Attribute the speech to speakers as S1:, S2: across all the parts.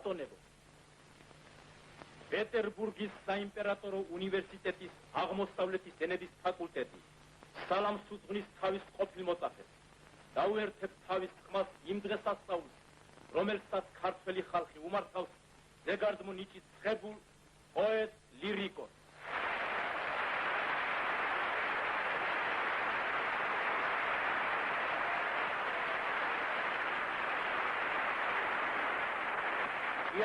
S1: ბატონებო, პეტერბურგის საიმპერატორო უნივერსიტეტის აღმოსავლეთის ენების ფაკულტეტი სალამს უძღვნის თავის ყოფილ მოწაფეს. დაუერთებთ თავის თქმას იმ დღესასწაულს, რომელსაც ქართველი ხალხი უმართავს ზეგარდმო ნიჭით ცხებულ პოეტ ლირიკოს.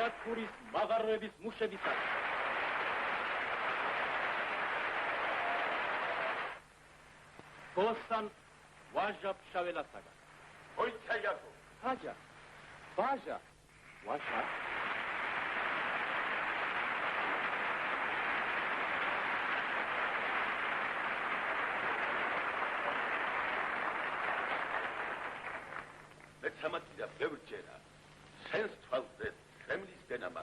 S1: თეატრის მაღაროების მუშებისას გოსან ვაჟა ფშაველასაგან.
S2: ოიცა იაკო.
S1: ხაჯა, ვაჟა, ვაჟა.
S2: მეცამათი და ბევრჯერა შენს თვალზე კრემლის დენამა,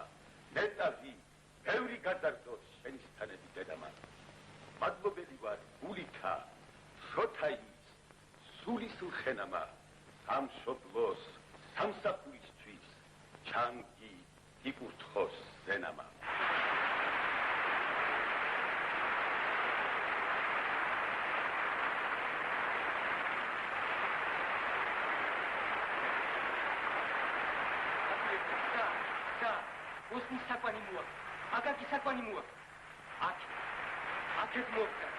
S2: ნეტავი, ბევრი გადარდოს შენიშთანები დედამა. მადლობელი ვარ გულიქა, შოთაის, სულის უხენამა, სამშობლოს, სამსახურისთვის, ჩანგი იკურთხოს ზენამა.
S3: ოსნის საკვანი მოაქვს, აკაკი საკვანი მოაქვს. აქეთ მოაქვს.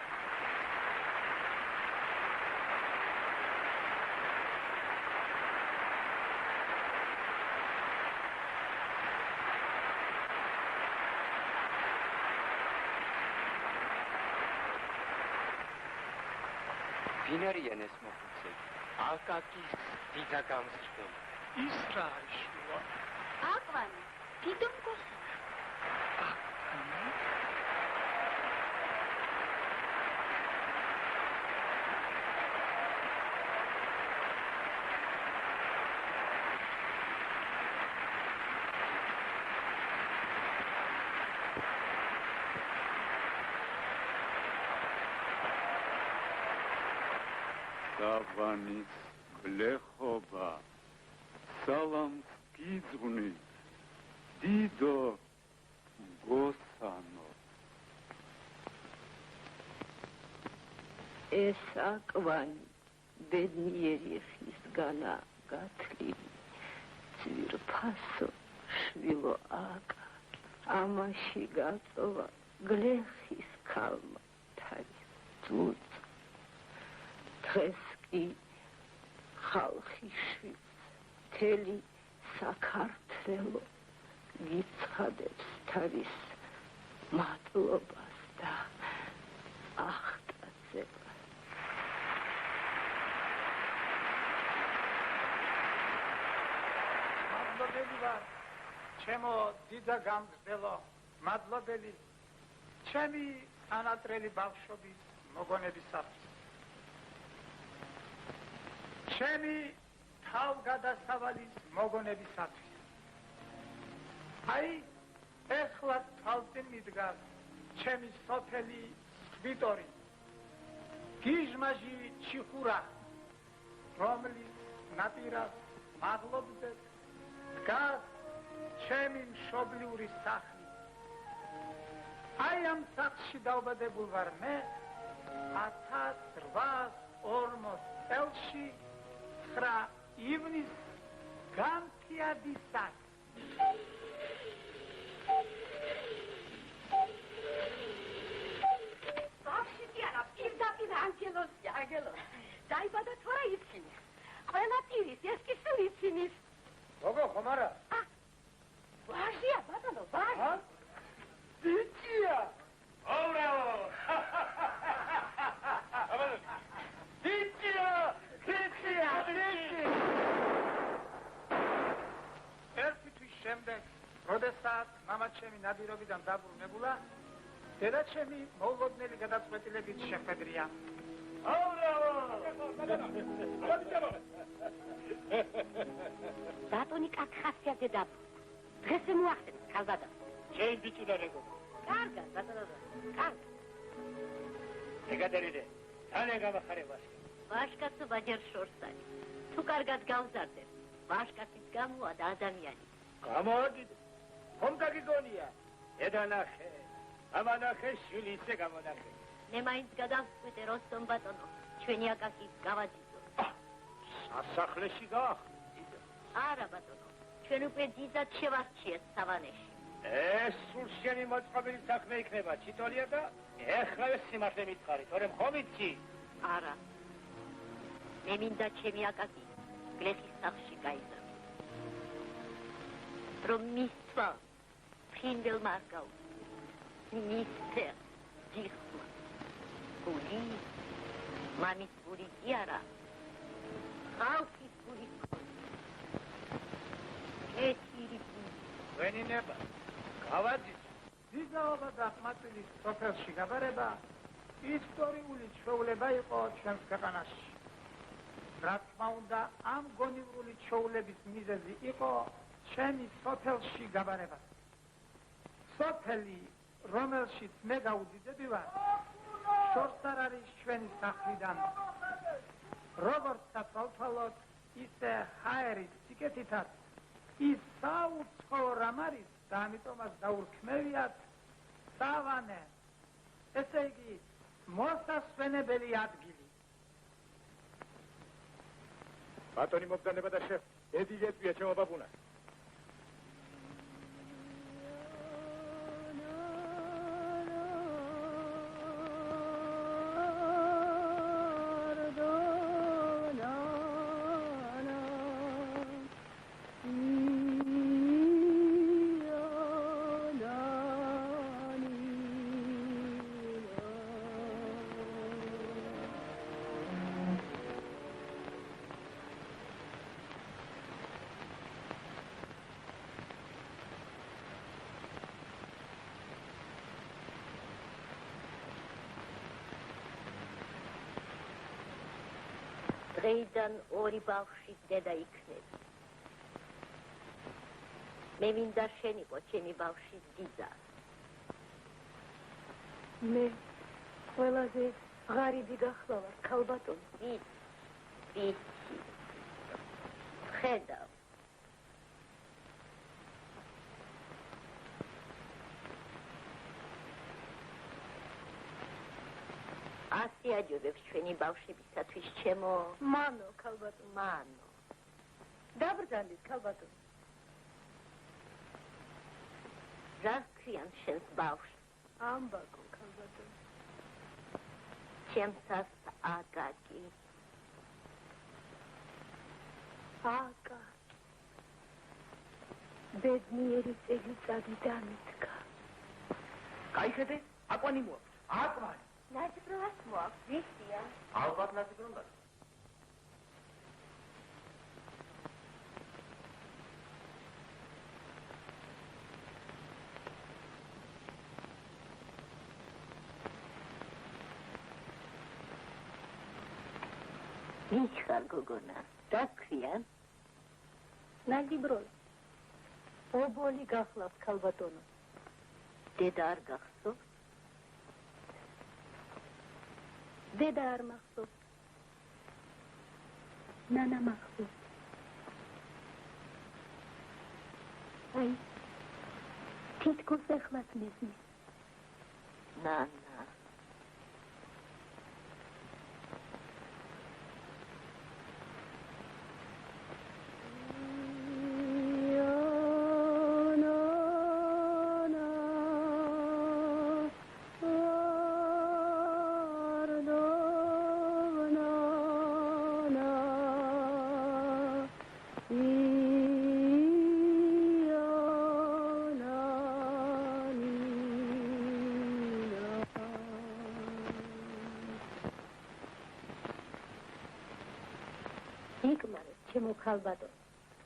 S3: ვინ არიან ეს მოხუცები? აკაკის დიდა გამზრდელი.
S4: ის რა არის შუა?
S5: აკვანი, დიდო მგოსი.
S6: დავანის გლეხობა სალამს გიძღვნი დიდო გოსანო.
S7: ეს აკვანი ბედნიერი ხისგანა გათლილი ძვირფასო შვილო აკა ამაში გაწოვა გლეხის ქალმა თავის ძუძ დღეს კი ხალხი შვილს მთელი საქართველო გიცხადებს თავის მადლობას და აღტაცებას.
S4: მადლობელი ვარ, ჩემო დიდა გამგრძელო, მადლობელი, ჩემი ანატრელი ბავშვობის მოგონებისათვის. ჩემი თავგადასავალის მოგონებისათვის. აი, ეხლა თვალწინ მიდგას ჩემი სოფელი სვიტორი, გიჟმაჟი ჩიხურა, რომლის ნაპირას მაღლობზე დგას ჩემი მშობლიური სახლი. აი ამ სახლში დაობადებულ ვარ მე 1840 წელში 9 ივნის გამთიადისას.
S5: ბავშვია, პირდაპირ ანგელოზია, ანგელო. დაიბადა თორა იცინი. ყველა ტირის, ეს კი სულ იცინის.
S4: როგორ ხომ არა?
S5: ვაჟია, ბატონო, ვაჟი.
S4: დიჭია.
S2: აურაო!
S4: დიჭია! დიჭია! ერთი თვის შემდეგ, როდესაც მამაჩემი ნადირობიდან დაბრუნებულა, დედაჩემი მოულოდნელი გადაწყვეტილებით შეხვედრია.
S5: ბატონი კაც ხასიათზე დაბრუნდა. დღეს მოახდენს ქალბატონს.
S4: შენ ბიჭუნა რეგო.
S5: კარგად, ბატონო, კარგად.
S4: ეკატერინე, თანე გამახარე ვაშკა.
S5: ვაშკაცობა ჯერ შორს არის. თუ კარგად გავზარდებ, ვაშკაცის გამოვა და ადამიანი.
S4: გამოვადიდე. ხომ დაგიგონია? დედანახე, ამანახე, შვილი ისე გამონახე.
S5: მე მაინც გადავწყვიტე როსტომ ბატონო, ჩვენი აკაკი გავაძიძო.
S4: სასახლეში გაახდით?
S5: არა ბატონო, ჩვენ უკვე დიდად შევარჩიეთ სავანეში.
S4: ეს სულ შენი მოწყობილი საქმე იქნება, ჩიტოლია და ეხლა სიმართლე მითხარი, თორემ ხომ იცი?
S5: არა. მე მინდა ჩემი აკაკი გლეხის სახლში გაიზარდოს. რომ მისვა ფრინველმა არ გაუწია. მისფერ ჯიხმა. გული, მამის გული კი არა. ხალხის გული ჰქონდა. ეთირი გული.
S4: ვენინება, გავაძიძო. ძიძაობა და ხმაწვილის სოფელში გაბარება ისტორიული ჩვეულება იყო ჩვენს ქვეყანაში. რა თქმა უნდა, ამ გონივრული ჩვეულების მიზეზი იყო ჩემი სოფელში გაბარება. სოფელი, რომელშიც მე გაუძიძები ვარ, შორს არ არის ჩვენი სახლიდან. როგორც სათვალთვალოდ, ისე ჰაერის სიკეთითაც ის საუცხოო რამ არის და ამიტომაც დაურქმევიათ სავანე. ესე იგი, მოსასვენებელი ადგილი. ბატონი მობრძანება და შეხ, ედილეთვია ჩემო ბაბუნა.
S5: დღეიდან ორი ბავშვი დედა იქნება. მე მინდა შენ იყო ჩემი ბავშვის დიდა.
S7: მე ყველაზე ღარიბი გახლავარ, ქალბატონო.
S5: ვიცი. ხედავ. ასე აჯობებს ჩვენი ბავშვებისათვის ჩემო.
S7: მანო, ქალბატონო.
S5: მანო.
S7: დაბრძანდით, ქალბატონო.
S5: რა ქვიან შენს ბავშვს?
S7: ამბაკო, ქალბატონო.
S5: ჩემსას აკაკი.
S7: აკაკი. ბედნიერი წელიწადი დამიდგა.
S3: გაიხედე, აკვანი მოაქვს. აკვანი.
S5: ნაძბრას მოაქვს, ვისია?
S3: ალბათ ნაძბრონდა.
S5: მიხარ გოგონა, რა ქვიან?
S7: ნაძბროს. ობოლი გახლავს, ქალბატონო.
S5: დედა არ გახსოვს?
S7: დედა არ მახსოვს. ნანა მახსოვს. აი, თითქოს ეხლაც მესმის.
S5: ნანა.
S7: ჩემო ქალბატონო,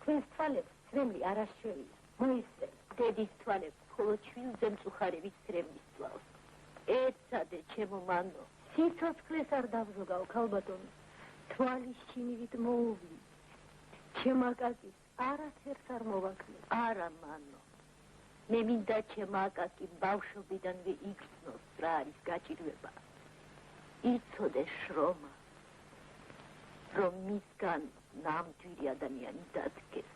S7: თქვენს თვალებს ცრემლი არ აღშვევია. მოისმენ,
S5: დედის თვალებს მხოლოდ შვილზე მწუხარების ცრემლის წვავს. ეცადე ჩემო მანო.
S7: სიცოცხლეს არ დავზოგავ, ქალბატონო. თვალის ჩინივით მოუვლი. ჩემ აკაკის არაფერს არ მოვაკლებ.
S5: არა მანო. მე მინდა ჩემ აკაკი ბავშვობიდანვე იგრძნოს რა არის გაჭირვება. იცოდე შრომა, რომ მისგან ნამდვილი ადამიანი დადგეს.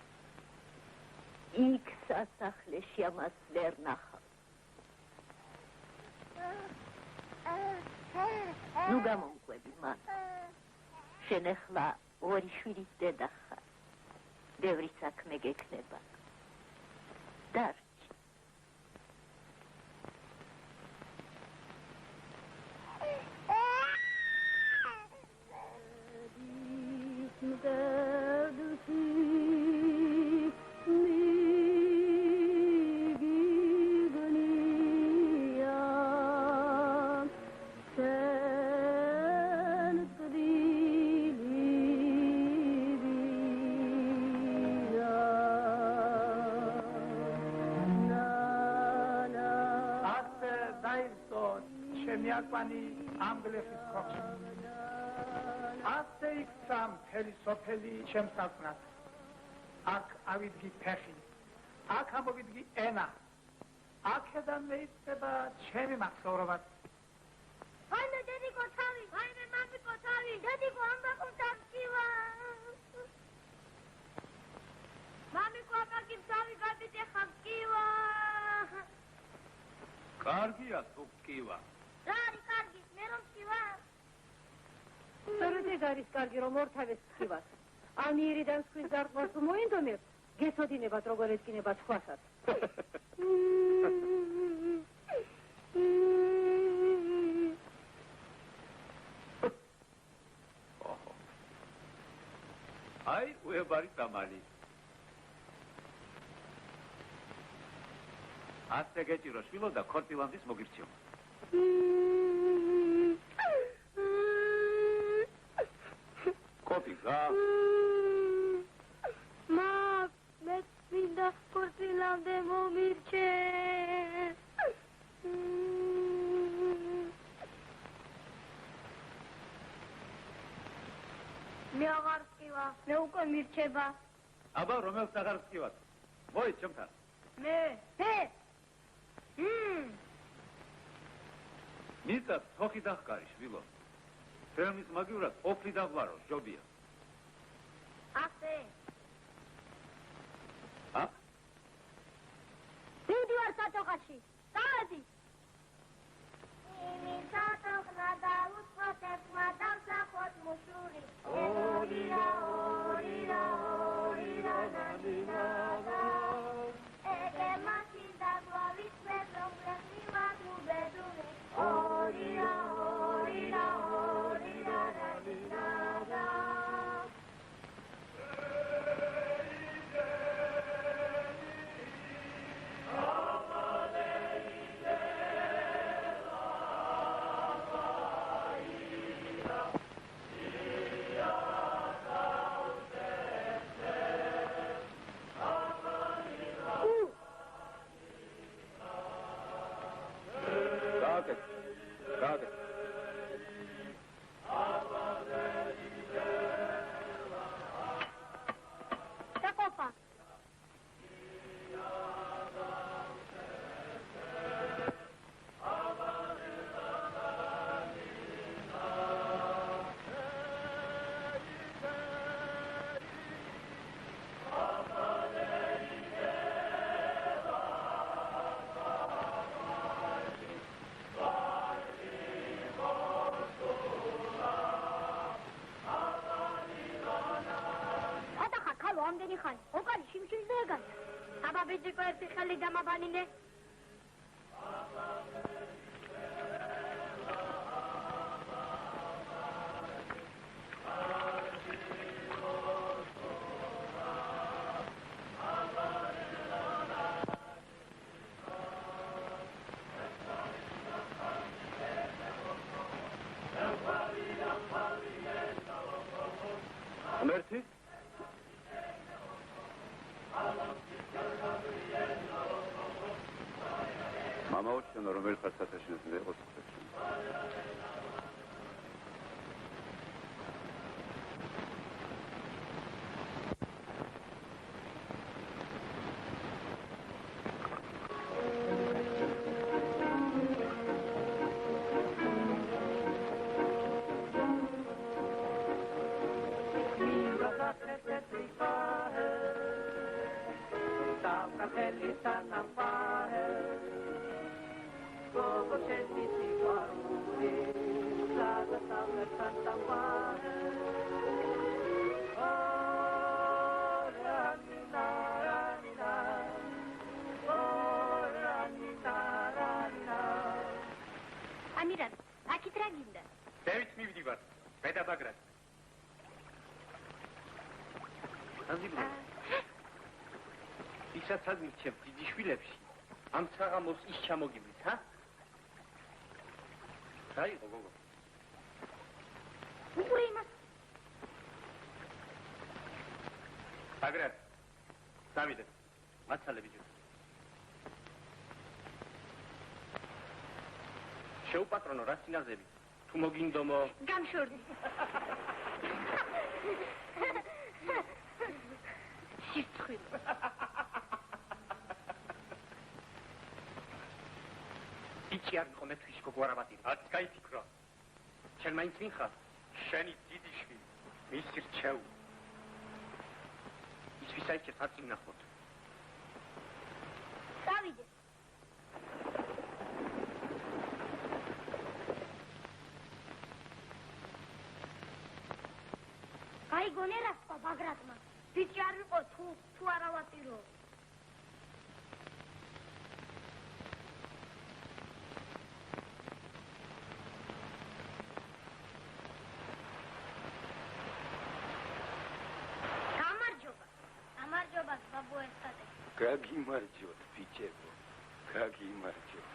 S7: იქ სასახლეში ამას ვერ ნახავ. ნუ გამომყვები მან. შენ ახლა ორი შვილის დედა ხარ. ბევრი საქმე გექნება. დარჩ.
S4: Pani Anglesis Cox. Asta iksam Felisopeli Chemsaknat. Ak avidgi Pechi. Ak amovidgi Ena. Akedan veitseba Chemi Maxorovat.
S5: Hayne dedi kotavi, hayne mami kotavi, dedi ko amba kotakiva. Mami ko amba kimsavi gadite khakiva.
S6: Kargia tukkiva.
S5: Rari kargi, meron kiva.
S7: სწორედ არის კარგი რომ ორთავეს ხივას. ამიერიდან სხვის დარტყმას მოინდომებ, გესოდინებათ როგორ ეწკინება სხვასაც.
S6: აი, უებარი დამალი. ასე გეჭირო შვილო და ქორწილანდის მოგირჩიო. Kotiga.
S5: Ma, me vinda portilande momirche. Me agarskiva, me uko mircheba.
S6: Aba romels agarskivat. Moy chomtan.
S5: Me, he.
S6: Nita toki dakhkari shvilo. Felmis magivrat ofli davlaro jobia.
S5: Ase.
S6: Ha?
S5: Didi var satokashi. Taadi. Imi satokna davut protek madam sakhot mushuri. Orira, orira, orira, nanina. Ege masinda glovit bedrom lehima tu bedune. Orira, orira, orira, nanina. Biciklo erti khali dama banine.
S6: Mersi. Mama očeno romel pasatašne zde ospečne.
S7: ჩემი სიყვარული სადასავლეთთან დამყარე
S5: ამირან, აქეთ რა გინდა?
S4: დევით მივდივარ, მე და ბაგრატი. აზიბლა. ისაც აგირჩევ დიდი შვილებში. ამ საღამოს ის ჩამოგივლის, ჰა? რა იყო, გოგო?
S5: უყურე იმას.
S4: ბაგრატი. დავიდე. მაცალე ბიჭო. შეუპატრონო რა სინაზები? თუ მოგინდომო?
S5: გამშორდი. სიცხვილე.
S4: ბიჭი არ იყო მეთვის გოგო არაბატი. აც გაიფიქრო. შენ მაინც მიხარ? შენი დიდი შვილი. მისი რჩეულ. ის ვისაიჭერს აწი ვნახოთ.
S5: დავიდე. აი გონერა სხვა ბაგრატმა. ბიჭი არ იყო თუ არავატირო. გამარჯობა ბაბუ ესტადე.
S2: გაგიმარჯოთ ბიჭებო. გაგიმარჯოთ.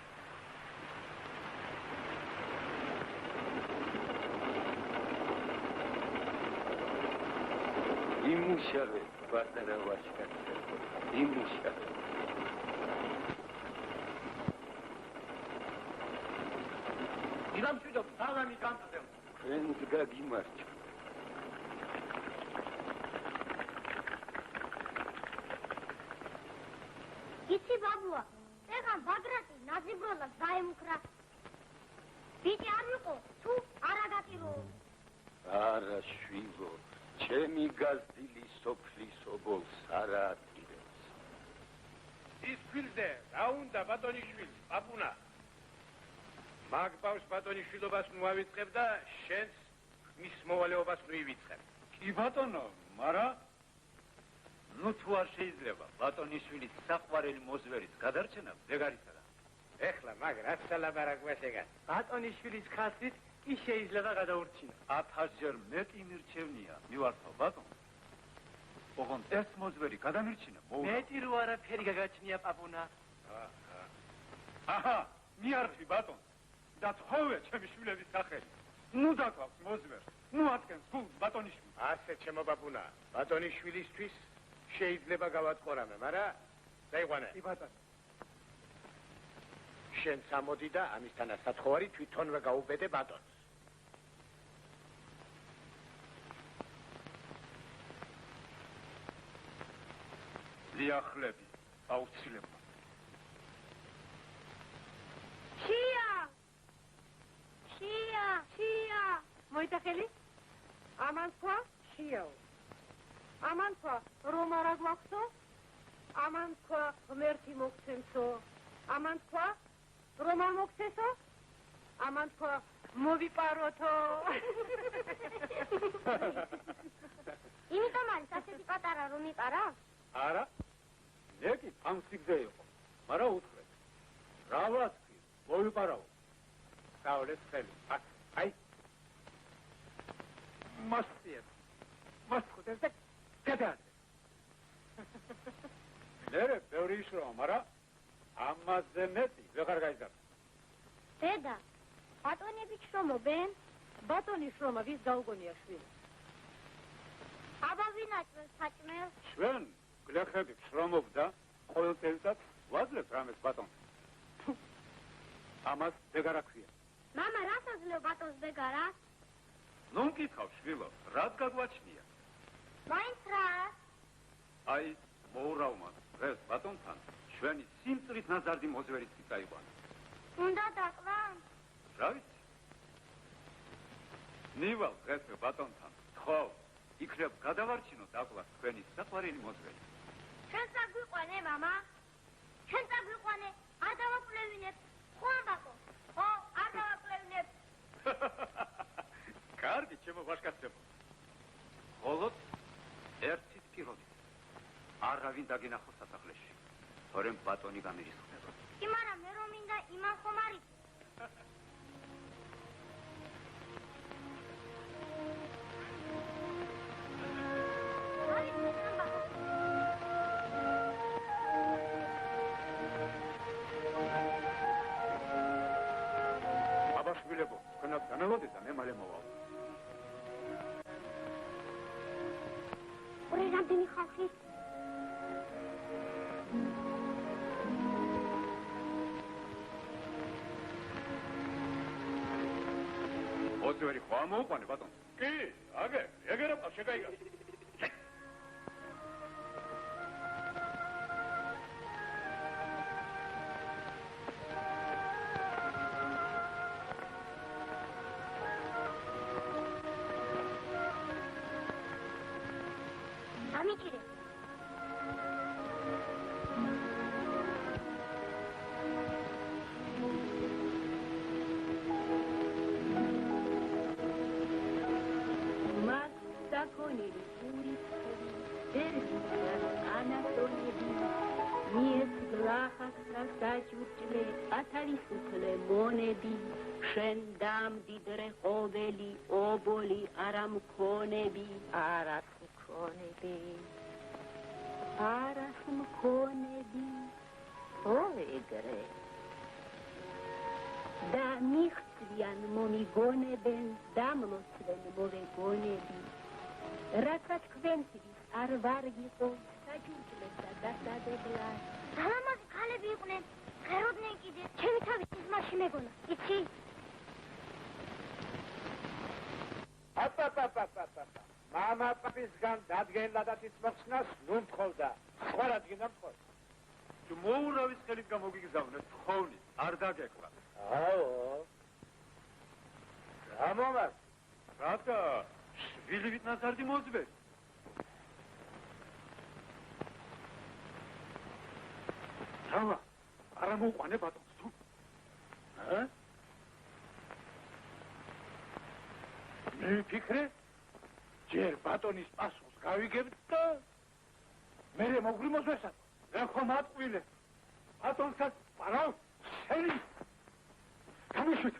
S2: იმუშავე პატარა ვაჟკაცებო. იმუშავე.
S4: იდამშვიდობ, სალამი გამწევ.
S2: თქვენს გაგიმარჯოთ.
S5: იცი ბაბუა, ეხლა ბაგრატი ნაზიბროლას დაემუქრა. ბიჭი არ იყო, თუ არაგატირო.
S2: არა შვილო, ჩემი გაზრდილი სოფლის ობოლს არა ატირებს.
S4: ის ფილდე, რა უნდა ბატონიშვილს, პაპუნა. მაგ ბავშვს ბატონიშვილობას ნუ ავიწყებ და შენს მის მოვალეობას ნუ ივიწყებ.
S6: კი ბატონო, მარა ნუ თუ არ შეიძლება ბატონიშვილის საყვარელი მოზვერის გადარჩენა ვეგარიცადა.
S4: ეხლა მაგ რაც სალაბარაკვას ეგა. ბატონიშვილის ხასით ის შეიძლება გადაურჩინა.
S6: 1000-ჯერ მეტი მირჩევნია მივართავ ბატონ. ოღონდ ეს მოზვერი გადამირჩინა მოუნა.
S4: მეტი რო არაფერი გაგაჩნია პაპუნა.
S6: აჰა, მიარხვი ბატონ. და თხოვე ჩემი შვილების სახელი. ნუ დაკავს მოზვერს. ნუ ატკენს გულს ბატონიშვილს.
S4: ასე ჩემო პაპუნა, ბატონიშვილისთვის შეიძლება გავატყო რამე, მაგრამ დაიყვანე.
S6: კი ბატონო.
S4: შენ სამოდი და ამისთანა სათხოვარი თვითონვე გაუბედე ბატონს.
S6: ლიახლები აუცილებლად.
S7: შია მოიტახელი? ამან თქვა შიაო. ამან თქვა რომ არა გვაქვსო? ამან თქვა ღმერთი მოგცემსო? ამან თქვა რომ არ მოგცესო? ამან თქვა მოვიპაროთო.
S5: იმიტომ არის ასეთი პატარა რომ იპარა?
S6: არა, მე კი ფანსიგზე იყო, მაგრამ უთხრეთ. რა ვათქვი, მოვიპარავო.
S4: გაოლეს ხელი. აი.
S6: მასწიებ. მასწოდეს და გადაადე. ლერე ბევრი ისროა, მაგრამ ამაზე მეტი ვეღარ გაიზარდა.
S5: დედა, ბატონები შრომობენ?
S7: ბატონი შრომა ვის გაუგონია შვილი?
S5: აბა ვინაჭრეს საჭმელს?
S6: ჩვენ გლეხები შრომობდა, ყოველ წელიწად ვაძლევთ რამეს ბატონს. ამას ვეღარ აქვია.
S5: მამა რას აძლევ ბატონს ბეგარას?
S6: ნუ მკითხავ შვილო, რად გაგვაჩნია?
S5: მაინც რას?
S6: აი, მოურავმა დღეს ბატონთან ჩვენი სიმწრით ნაზარდი მოზვერიც კი წაიყვანა.
S5: უნდა დაყვა?
S6: რა ვიცი? ნივალ დღეს ბატონთან, ხო, იქნებ გადავარჩინო დაკლა თქვენი საყვარელი მოზვერი.
S5: ჩვენ წაგვიყვანე, მამა? ჩვენ წაგვიყვანე, არ დავაკვლევინებ. ხო, ბატონ? ხო.
S6: არავინ დაგინახო სასახლეში. თორემ ბატონი გამირისხდება.
S8: კი, მაგრამ მე რომ მინდა იმან ხომ არის?
S4: აბაშვილებო, თქვენად განელოდეთ და მე მალე მოვალ.
S8: ორი რამდენი ხალხი?
S4: მოძვერი ხო ამოუყვანე ბატონ? კი, ეგერა შეგაიგა.
S8: ამიჭირე.
S5: შენ დამდიდრე ყოველი ობოლი არა მქონები ოეგრე და მიხცვიან მომიგონებენ დამლოცვენ მოვეგონები რაცა თქვენთვის არ ვარგიყო საჯუჯლესა დასადებლად
S8: დალამაზი ქალები იყვნენ ღეროდნენ კიდე ჩემი თავი სიზმარში მეგონა იცი
S4: მამა პაპისგან დადგენლადაც მოხსნას ნუ მთხოვდა სხვა რადგენა მთხოვ თუ მოურავის ხელით გამოგიგზავნეთ თხოვნით არ დაგეკლა აო გამომარ რატო შვილივით ნაზარდი მოძბე რავა არა მოუყვანე ბატონს თუ მე ვფიქრე ჯერ ბატონის პასუხს გავიგებთ და მერე მოგვიმოძვესად რა ხომ ატყვილე ბატონსაც პარავ შენი გამიშვით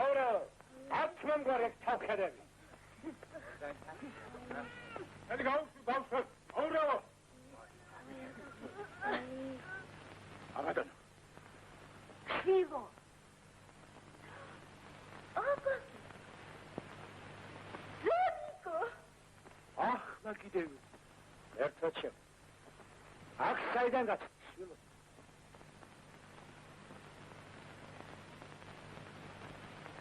S4: ორა ათმენ გვარეკ თავხედები Hadi gavşur. Avra. Agadan.
S8: Vivo. Aga. Zenico.
S4: Ah, la gidelim. Ertaçım. Aksay'dan kaç.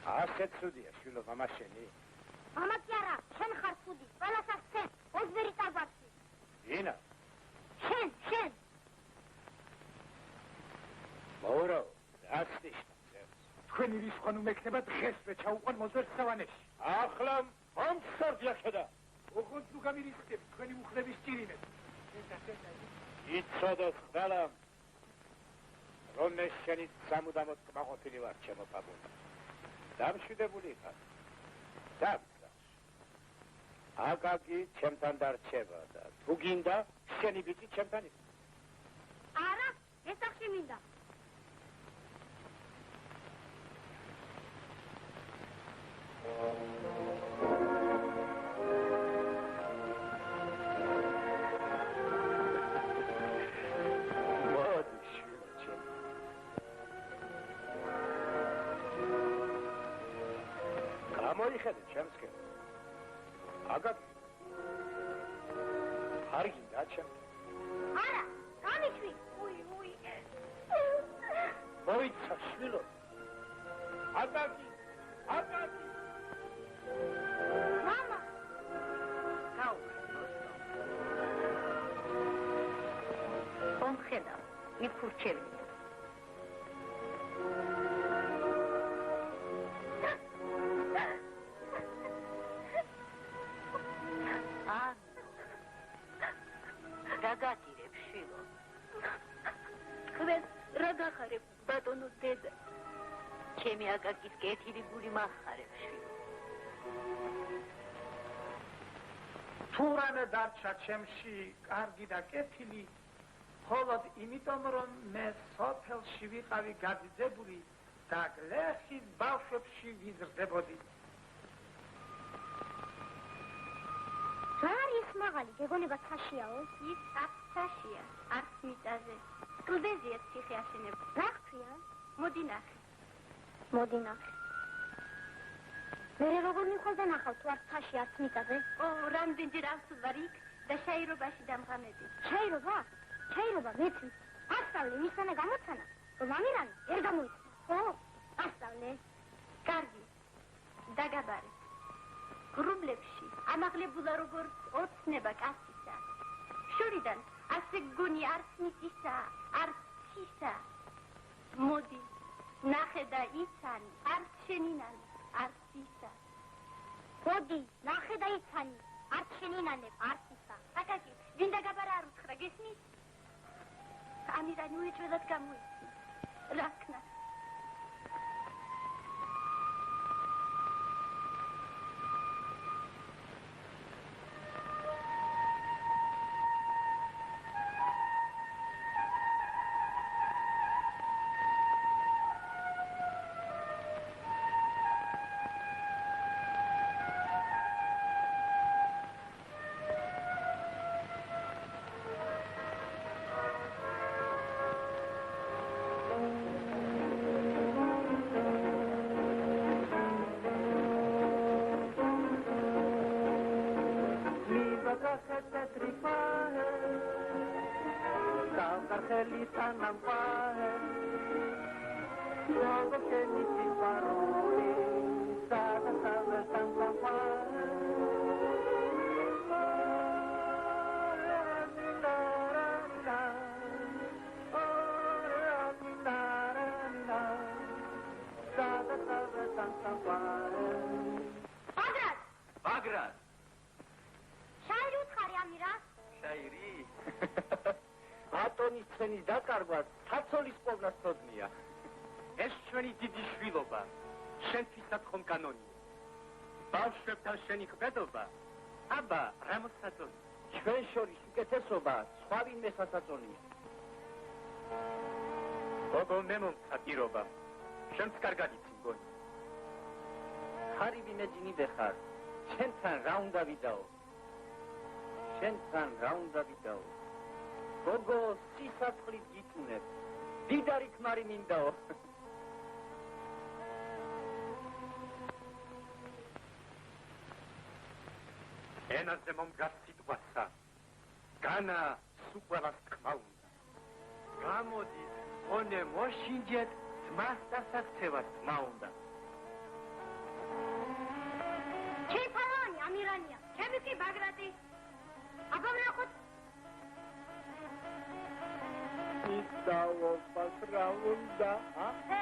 S4: Aset sudiye, şunu mama şeni.
S8: Mama Chiara, შენ ხარ ხუდი, ყველასაც ცე, ოზვერი წარბაცი.
S4: ინა.
S8: შენ.
S4: მოურავ, რასტიშ. თქვენი რისხვან უმექნება დღესვე ჩაუყვან მოძვერს სავანეში. ახლა მომსარდია ხედა. ოღონდ თუ გამირისხდები თქვენი მუხლების ჭირინებს. იცოდოთ ყველა, რომ მე შენი სამუდამოდ კმაყოფილი ვარ ჩემო პაპუნა. დამშვიდებული ხარ. აკაკი ჩემთან დარჩება და თუ გინდა შენი ბიჭი ჩემთან იქნება.
S8: არა, ეს ახში მინდა.
S4: მოდი შვილიჩე. გამოიხედე ჩემსკენ. აკაკი არ გინდა ჩემ
S8: არა გამიშვი უი
S4: მოიცა შვილო აკაკი
S8: მამა
S5: ხომ ხედავ მიქურჩევია დაგატირებ შილო თქვენ ბატონო დედა ჩემი აკაკის კეთილი გული მახარებს
S4: თუ რამე დარჩა ჩემში კარგი და კეთილი მხოლოდ იმიტომ რომ მე სოფელში ვიყავი გაძიძებული და გლეხის ბავშვებში ვიზრდებოდი
S8: რა არის მაღალი გეგონება ცაშიაო
S5: ის აფცაშია არც მიწაზე კლდეზეა ციხე აშენებს
S8: რა ხთია
S5: მოდი ნახე
S8: მე როგორ მიხვალ და ნახავ თუ არც ცაში არც მიწაზე
S5: ო რამდენჯერ ავსვარ იქ და შაირობაში დამღამედი
S8: ჩაირობა მეც ასწავლე მისანა გამოცანა რომ ამირანი ვერ გამოიწვა ხო ასწავლე
S5: კარგი დაგაბარე გრუბლებში ამაღლებულა როგორც ოცნება კაცისა შორიდან ასე გონი არც მიწისა არც ცისა მოდი ნახე და იცანი არც შენინანი არც ისა
S8: მოდი ნახე და იცანი არც შენინანი არც ისა
S5: აკაკი ვინ დაგაბარა არ უთხრა გესმის ამირანი უეჭველად გამოიწვის რა ქნა
S4: ენაზე მომდგარ სიტყვასა განა სუყველას თქმა უნდა გამოდის ონე მოშინჯეთ ძმას დასაქცევას თქმა უნდა
S8: ჩემი ფალანი ამირანია ჩემი კი ბაგრატი აბა ვნახოთ
S4: ის დავოფას რა უნდა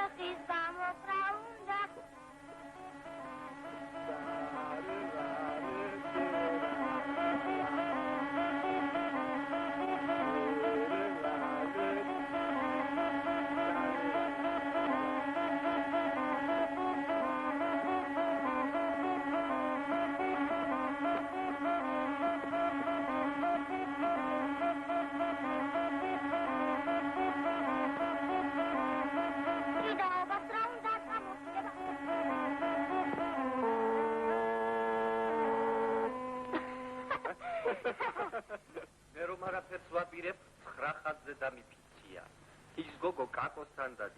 S8: ეხის დამოფრა უნდა
S4: Santa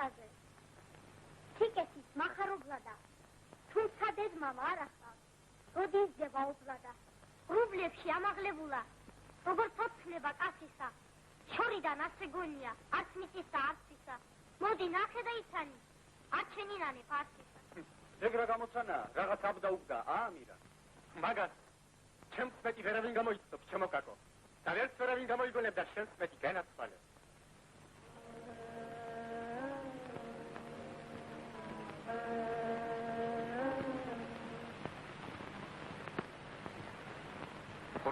S8: მიწაზე. თიკეთის მახარობლადა. თუმცა დედმამა არ ახავს. როდი ისდება ობლადა. რუბლებში ამაღლებულა. როგორც ოცნება კაცისა. შორიდან ასე გონია. არც მიწისა, არც ისა. მოდი ნახე და იცანი. არჩენინანე ფარსისა.
S3: ეგრა გამოცანა, რაღაც აბდაუბდა, ამირა. მაგას ჩემს მეტი ვერავინ გამოიწდობს, ჩემო კაკო. და ვერც ვერავინ გამოიგონებდა შენს მეტი განათვალე.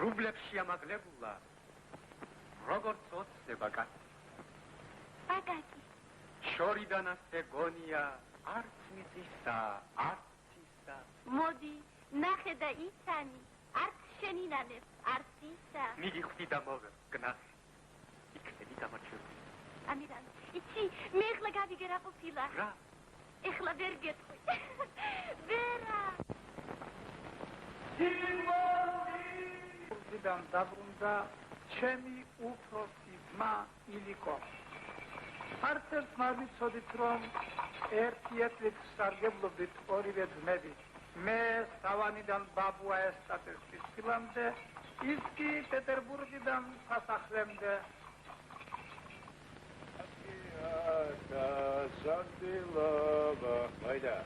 S3: რუბლებში ამაღლებულა. როგორც ოცნება კაცი.
S8: აკაკი.
S3: შორიდან ასე გონია, არც მიწისა, არც ისა.
S8: მოდი, ნახე და იცანი. არც შენინანებს, არც ისა.
S3: მიგიხვდი და მოვე, გნახე. იქნები დამარჩეული.
S8: ამირან, იცი, მე ეხლა გავიგე რა ყოფილა.
S3: რა?
S8: ეხლა ვერ გეტყვი. ვერა.
S4: ურდიდან დაბრუნდა ჩემი უფროსი ძმა ილიკო. არც ერთ არ ვიცოდით, რომ ერთი ეტლით სარგებლობდით ორივე ძმები. მე სავანიდან ბაბუა ესტატეს ფისილამდე, ის კი პეტერბურგიდან სასახლემდე.
S2: Santilova, hayda.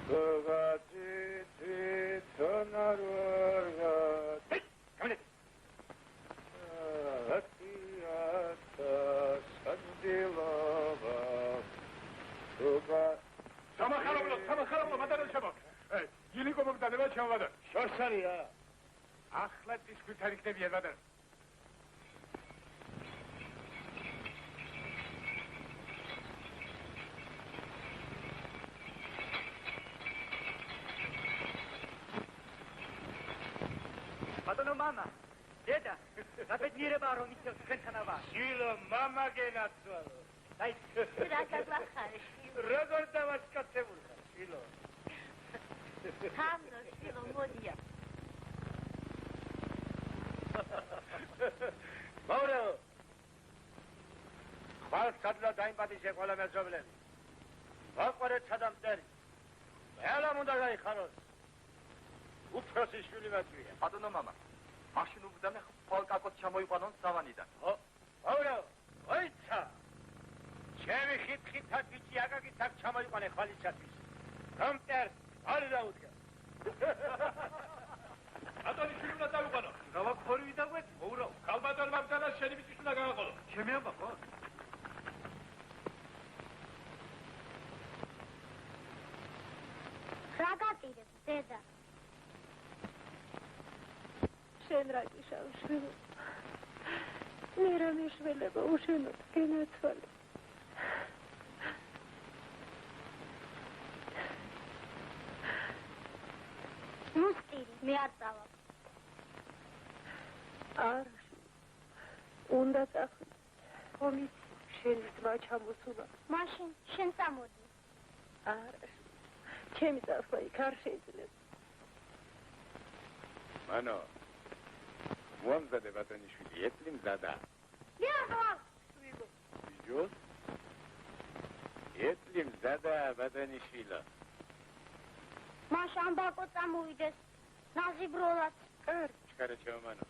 S2: Kıvati titonar vargat. Hatiyata Santilova.
S4: სამახარებლო, მადარელ შემო. ილიკო მოგდანება ჩემვადარ.
S2: Şorsarıya.
S4: ახლა დისკვით არ იქნებიან მადარ.
S3: ბატონო მამა, დედა, გაბედნიერება რომ იცევ თქვენთანა ვარ.
S2: Şilo mama genatsualo.
S3: აი,
S8: რა გაგვახარე, შილო.
S2: Როგორ დავასკაცებულხარ, Şilo.
S8: თამნო, შილო, მოდია.
S2: Mauro. ხვალ სადლა დაიმპატიჟე ყველა მეზობლები. ვაყარეთ სადამტერი. ყველამ უნდა გაიხაროს. უფროსი შვილი მეწვია.
S3: ბატონო მამა, მაშინ უბდამე ხვალ კაკოთ ჩამოიყვანონ სავანიდან.
S2: Mauro, ოიცა. ჩემი ხიტხიტად ბიჭი აკაკიც აქ ჩამოიყვანე ხვალისათვის. რომ მტერს არ დაუდგა.
S1: ბატონი შვილი უნდა დავიყვანო.
S3: გავაქორი და გვეთ, მოურავ.
S1: ქალბატონმა მძანას შენი ბიჭი უნდა გააყოლო.
S3: ჩემი აბა ხო?
S8: რა გაპირებ, დედა?
S7: შენ რა გიშავ შვილო? მე რა მეშველება უშენოდ გენაცვალე.
S8: მუსტირი, მე არ წავალ.
S7: არა, უნდა წახვიდე. ომის შენი ძმა ჩამოსულა.
S8: მაშინ შენ წამოდი.
S7: არა, ჩემი წასვლა იქ არ შეიძლება.
S2: Mano. Muamzade batonisvili, etlim zada.
S8: მე არ ვარ.
S2: Vidjos? Etlim zada batonisvila.
S8: მაშინ ბაკო წამოვიდეს. ნაზიბროლად.
S2: Chkarachev mano.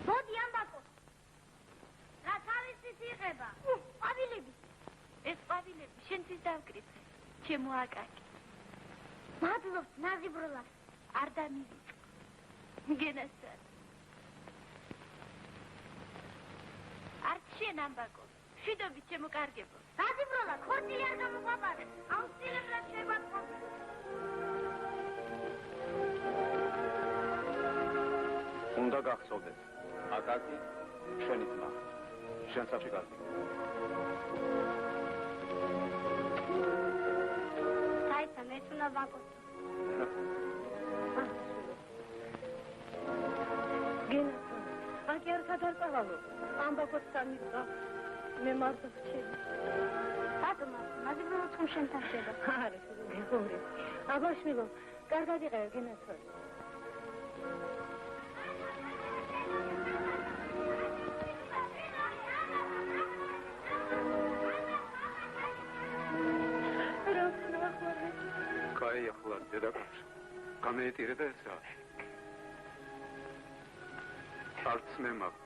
S8: მოდი ამბაკო. რა თავისით იღება? ყვავილები.
S5: ეს ყვავილები შენთვის დავკრიფე. ჩემო აკაკი.
S8: მადლობთ ნაზიბროლად.
S5: არ დამივიწყ. გენასწარ. არც შენ ამბაკო. შვიდობით ჩემო კარგებო.
S8: ნაზიბროლად, ხორცი არ გამოგვაბარე. აუცილებლად შეგვაწყობი.
S6: უნდა გახსოვდეთ, აკაკი შენი ძმა. შენ საფში კარგი.
S8: საიცა მეც უნდა ვაკოცო.
S7: გენაცვალე. აკი არ გადარწავალო. ამბაკოთ სამიდგა. მე მარტო ვჩები.
S8: ბატონო, ნაზიბროლად ხომ შენთან შედა?
S7: არა, გეღორე. აბა შვილო, კარგად იყავ გენაცვალე.
S3: დედაკაცი, გამეეტირე და ესაა. არც მე მაქვს.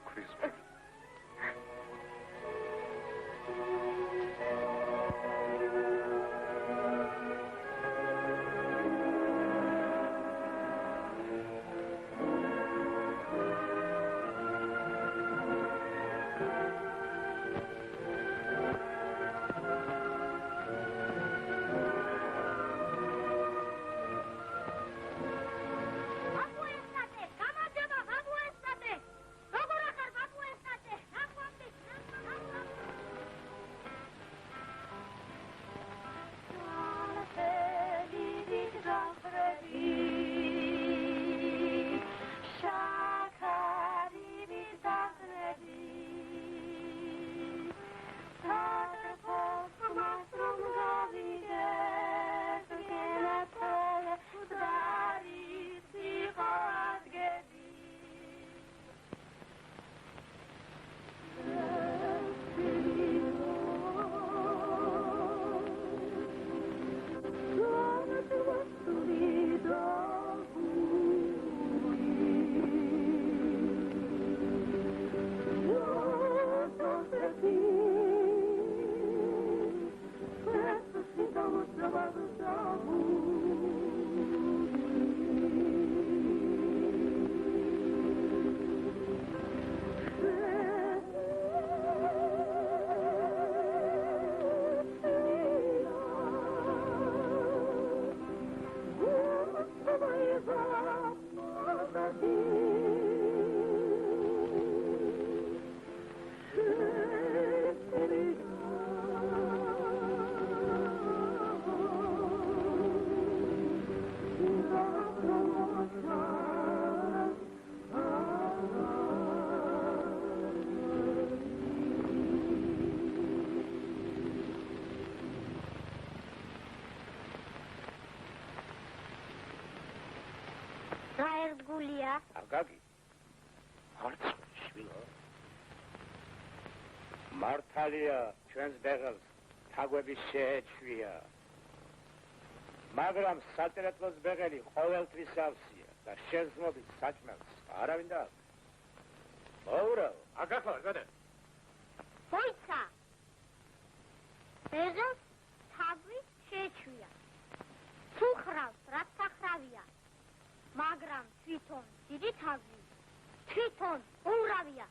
S8: გულია.
S2: აგაგი. არც შვილო. მართალია ჩვენს ბეღელს თაგვების შეეჩვია. მაგრამ სატრეტლოს ბეღელი ყოველთვის ავსია და შეზმობით საჭმელს არავინ და მოურავ.
S3: აგახლა გადა.
S8: მოიცა. ბეღელს თაგვი შეეჩვია. სუხრავს რაც ახრავია. მაგრამ თვითონ დიდი თაგვი თვითონ ურავია.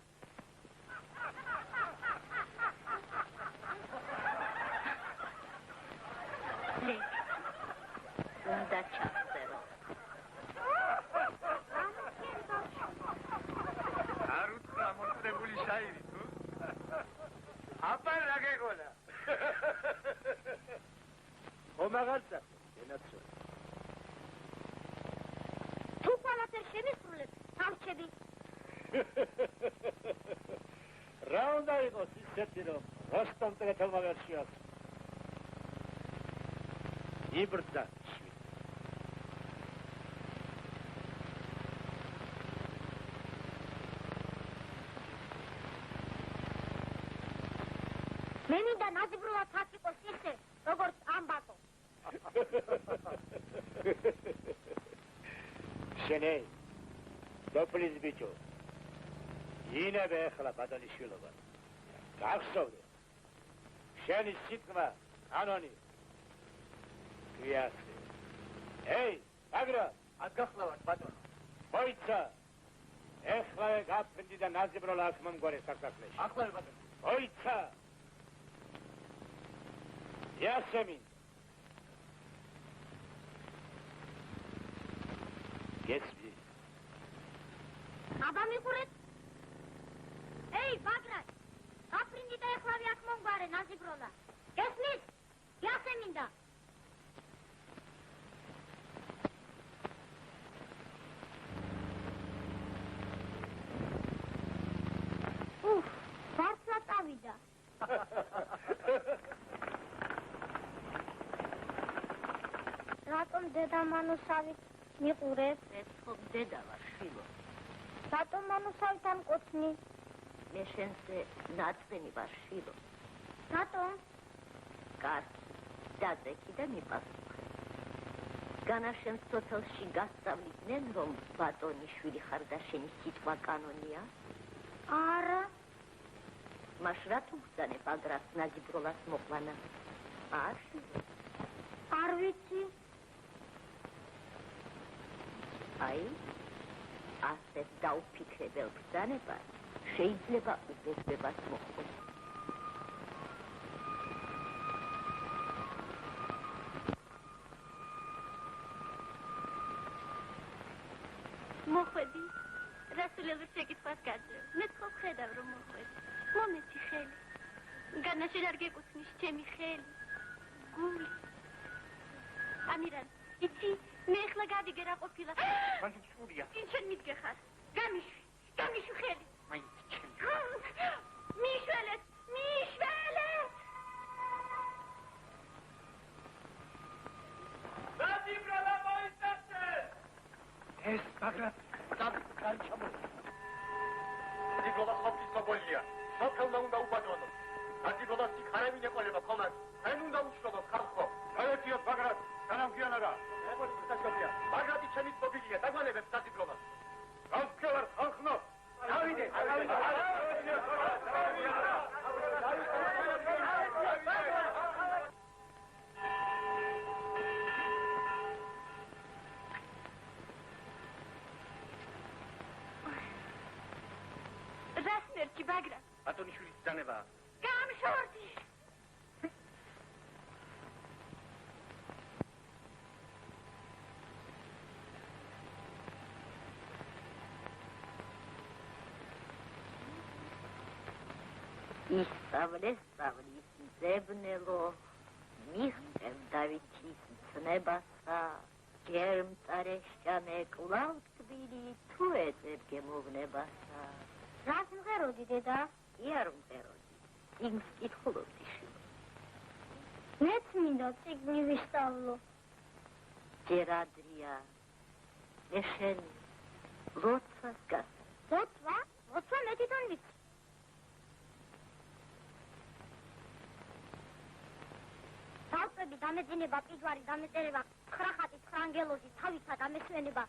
S8: უნდა ჩახწერო.
S2: არ უთხრა მოწებული შაირი თუ? აბა რა გეგონა? ხომ აღარცა? ენაცო.
S8: თუ ყველაფერ შემისრულებ, სამჩები.
S2: რა უნდა იყოს ისეთი, რომ როსტომ ტრეთელმა ვერ შეასრულა? იბრძა.
S8: მე მინდა ნაზიბრულად აქ იყოს ისე, როგორც ამბატო.
S2: შენეი, დოპლის ბიჭო, ინებე ეხლა ბატონიშვილობა. გახსოვდე, შენი სიტყვა კანონი. გიახსე. ეი, აგრა,
S3: ადგახლავად ბატონო.
S2: მოიცა, ეხლავე გაფრინდი და ნაზიბროლა აქ მომგვარე სასახლეში.
S3: ახლავე ბატონო.
S2: მოიცა. იასემინ. გესმი.
S8: აბა მიყურეთ. ეი, ბაგრატ, გაფრინდი და ეხლავე აქ მომგვარე ნაზიბროლა. გესმის? იასემინდა. ვარცლა წავიდა. რატომ დედა მანუსავით მიყურებ?
S5: ეცხობ დედა ვარ, შვილო.
S8: რატომ მანუსავით არ მკოცნი?
S5: მე შენზე ნაწყინი ვარ, შვილო.
S8: რატომ?
S5: კარგი, დაწექი და მიპასუხე.
S9: განაშენს სოფელში გასწავლიდნენ, რომ ბატონიშვილი ხარ და შენი სიტყვა კანონია?
S8: არა.
S9: მაშ რატო უბრძანებ აგრას ნაზიბროლას მოყვანა?
S8: არ ვიცი.
S9: აი, ასეთ დაუფიქრებელ ბრძანებას შეიძლება უბედებას მოჰყოს.
S8: მოხვედი, რასულელს შეკითხვას გაძლევ. მე თქო ხედავ რომ მოხვედი. მომეცი ხელი. განაშენ არ გეკუთვნის ჩემი ხელი. გული. ამირან, იცი, მე ახლა გადიგე რა ყოფილა.
S3: მან სურია.
S8: წინ შენ მიდგეხარ. გამიშვი ხელი.
S3: მაინც ჩემი.
S8: მიშველეთ.
S2: ნაზიბროლა მოიწევს.
S4: ეს მაგრამ
S3: კარჩამო. ნიკოლა ხოფისობოლია. სოფელმა უნდა უბატონო. ნიკოლა სიქარავინ ეყოლება ხომად.ენ უნდა უშრობო ხალხო.
S2: გაიეთიოთ ბაგრატ, განამქიანარა.
S3: ბაგრატი ჩემი მობილია, დაგვანებებს ნაზიბროლას.
S2: გავქევარ ხალხნო.
S3: დავიდე.
S8: რასმერჩი ბაგრატ.
S3: ბატონიშვილის ბრძანება.
S8: გამშორდი.
S9: ისწავლეს მძებნელო, მიხტევ დავითის მცნებასა, გერმწარესჭამე კვლავ თბილი, თუ ეწებ გემოვნებასა.
S8: რას მღეროდი, დედა?
S9: კი არ მღეროდი, წიგნს კითხულობდი შვილო.
S8: მეც მინდა წიგნი ვისწავლო.
S9: ჯერ ადრია, მე შენი ლოცვას გასცემ.
S8: ლოცვა? ლოცვა მე თვითონ ვიცი. დავწები დამეძინება, პიჯვარი დამეწერება, 9 ხატი 9 ანგელოზი, თავისა დამესვენება.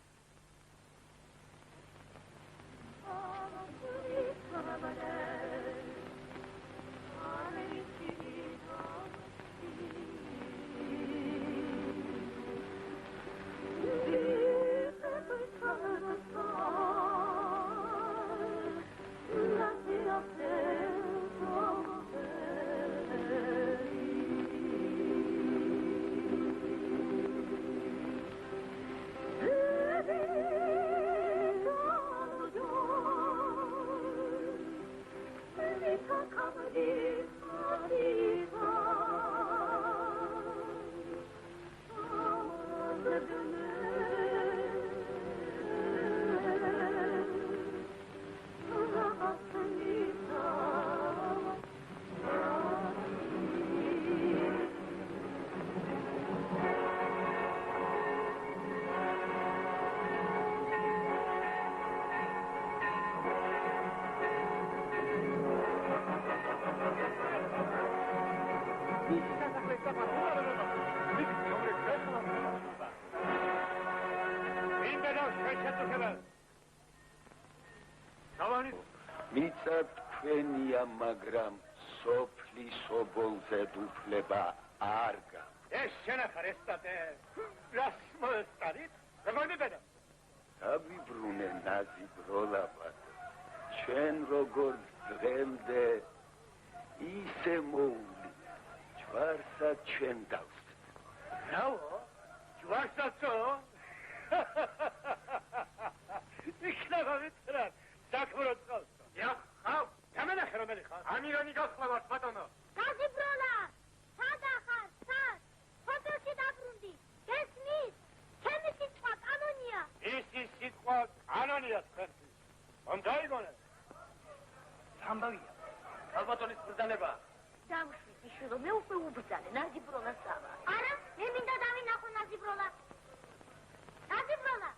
S10: მიწა თქვენია, მაგრამ სოფლის ობოლზე უფლება არ გაქვს.
S2: ეს შენახარ ესტატე. რას მოესწარით? როგორ
S10: დავიბრუნე ნაზიბროლა ბატონო. ჩვენ როგორც დღემდე ისე მოული. ჯვარსაც ჩვენ დავსვით.
S2: რაო? ჯვარსაცო? იქნება ვიწერან. საქმრო წყალს.
S3: ხავ,
S2: გამენახე რომელი ხარ?
S3: ამირანი გახლავართ ბატონო.
S8: გაზიბროლა! სადახარ, სად? ფოტოში დაბრუნდი. გესმის? ჩემი სიტყვა კანონია.
S2: ისი სიტყვა კანონია თქვენთვის. რომ დაიგონე.
S3: ამბავია. ალბათონის ბრძანება.
S9: დამშვიდი შვილო, მე უკვე უბრძანე, ნაზიბროლა სავა.
S8: არა, მე მინდა დავინახო ნაზიბროლა. ნაზიბროლა!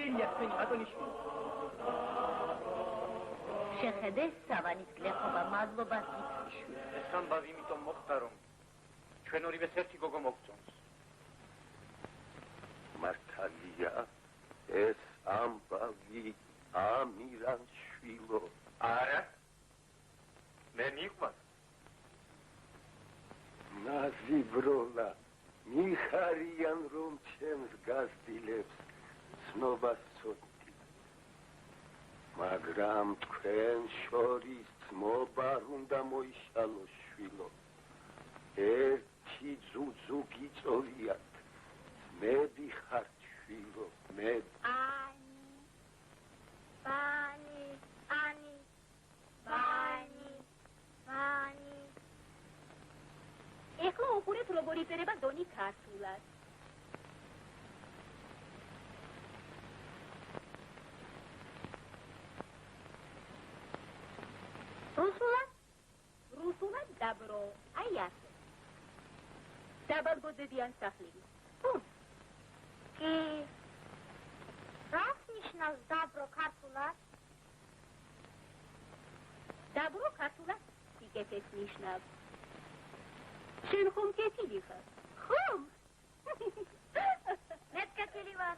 S7: განიერია თქვენი ბატონიშვილი.
S9: შეხედე სავანის გლეხობა მადლობას გითხრიშვილი.
S3: ეს ამბავი იმიტომ მოხდა, რომ ჩვენ ორივეს ერთი გოგო მოგწონს.
S10: მართალია ეს ამბავი ამირანშვილო.
S3: არა. მე მიყვარს.
S10: ნაზი ბროლა, მიხარიან რომ ჩემს გაზდილებს ცნობას ცოტი. მაგრამ თქვენ შორის ძმობა უნდა მოიშალოს შვილო. ერთი ძუძუ გიწოვიათ. მედი ხარ შვილო, მედი.
S5: ბანი. ეხლა უყურეთ როგორ იწერება დონი ქართულად. რუსულად დაბრო, აი ასე. დაბალგოძებიან სახლები.
S8: კი. რას ნიშნავს დაბრო ქართულად?
S5: დაბრო ქართულად სიკეთეს ნიშნავს. შენ ხომ კეთილი ხარ? ხომ?
S8: მე კეთილი ვარ.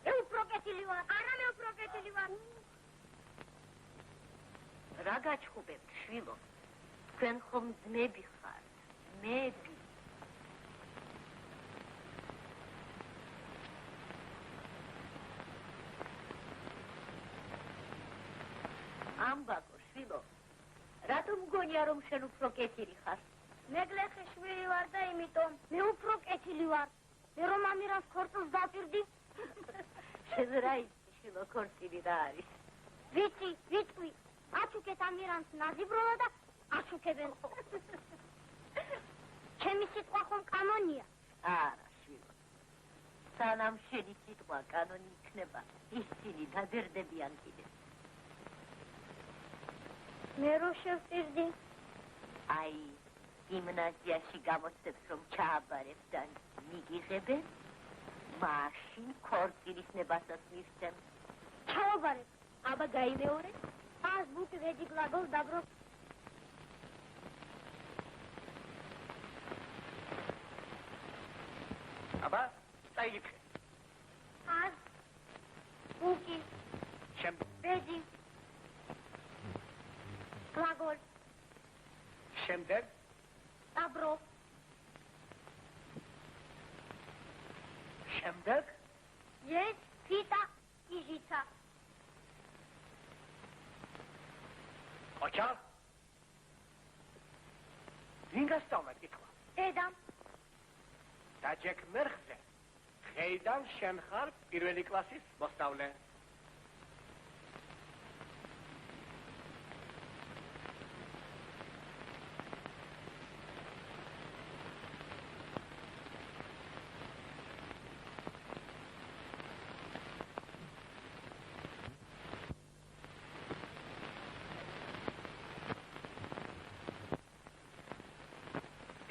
S8: მე უფრო კეთილი ვარ. არა მე უფრო კეთილი ვარ.
S9: რა გაჩხუბებთ, შვილო? თქვენ ხომ ძმები ხართ? მეები. ამბაკო, შვილო, რატომ მგონია რომ შენ უფრო კეთილი ხარ?
S8: მე გლეხი შვილი ვარ და იმიტომ მე უფრო კეთილი ვარ. მე რომ ამირანს ქორწილს დაპირდი.
S9: შენ რა იცი, შვილო, ქორწილი რა არის?
S8: ვიცი, ვიტყვი. აჩუქეთ ამირანს ნაზიბროლა და აჩუქებენ. ჩემი სიტყვა ხომ კანონია?
S9: არა, შვილო. სანამ შენი სიტყვა კანონი იქნება, ისინი დადერდებიან კიდე.
S8: მე რო შევწირდი?
S9: აი, გიმნაზიაში გამოცდებს რომ ჩააბარებ და მიგიღებენ, მაშინ ქორწილის ნებასაც მისცემ.
S8: ჩააბარებ.
S5: აბა გაიმეორე?
S8: აზბუკი ვეჯი გლაგოლ დაბრო.
S3: აბა, წაიგიქე.
S8: აზბუკი. ვეჯი. გლაგოლ.
S3: შემდეგ?
S8: დაბრო.
S3: შემდეგ?
S8: ეს ფიტა იჟიცა.
S3: ოჩა? ვინ გასწავლა კითხვა?
S8: დედამ.
S3: დაჯექ მერხზე. დღეიდან შენ ხარ პირველი კლასის მოსწავლე.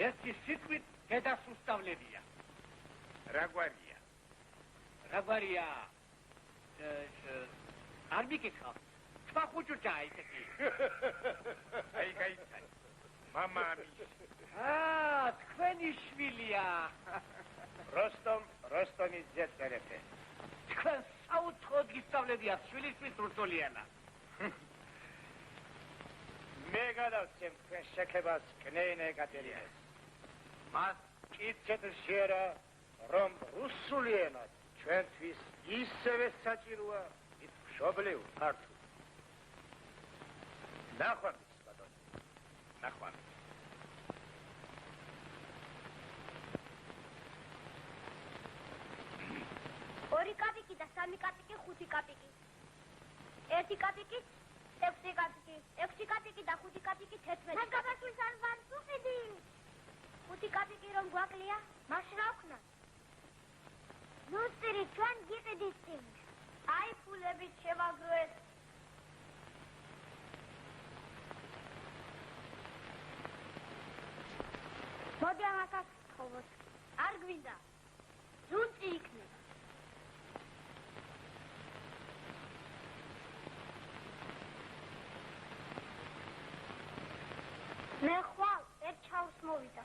S3: ერთი სიტყვით დედას უსწავლებია. რა გვარია? არ მიკითხავ. სხვა ხუჭუჭაა ისეთი. აი გაიცანი. მამამის. თქვენი შვილია. როსტომის ძეწერეთე. თქვენ საუცხოდ გისწავლებიათ შვილისთვის რუსულიანა. მე გადავცემ თქვენ შექებას კნეინე ეკატერინეს. მას კითხეთ შეერა, რომ რუსული ენა ჩვენთვის ისევე საჭიროა, ის მშობლიურ ქართულ. ნახვამდის, ბატონო, ნახვამდის.
S8: ორი კაპიკი და სამი კაპიკი, 5 კაპიკი. 1 კაპიკი, 6 კაპიკი, 6 კაპიკი და 5 კაპიკი 11. მან გაბასვის არ ვარ სუყიდი. 5 კაპიკი რომ გვაკლია, მაშინ რა ვქნა? ნუ წირი ჩვენ გიყიდით წინ. აი ფულებით შევაგროეთ. მოდი ამას ხოვოთ. არ გვინდა. ზუნწი იქნება. მოვიდა.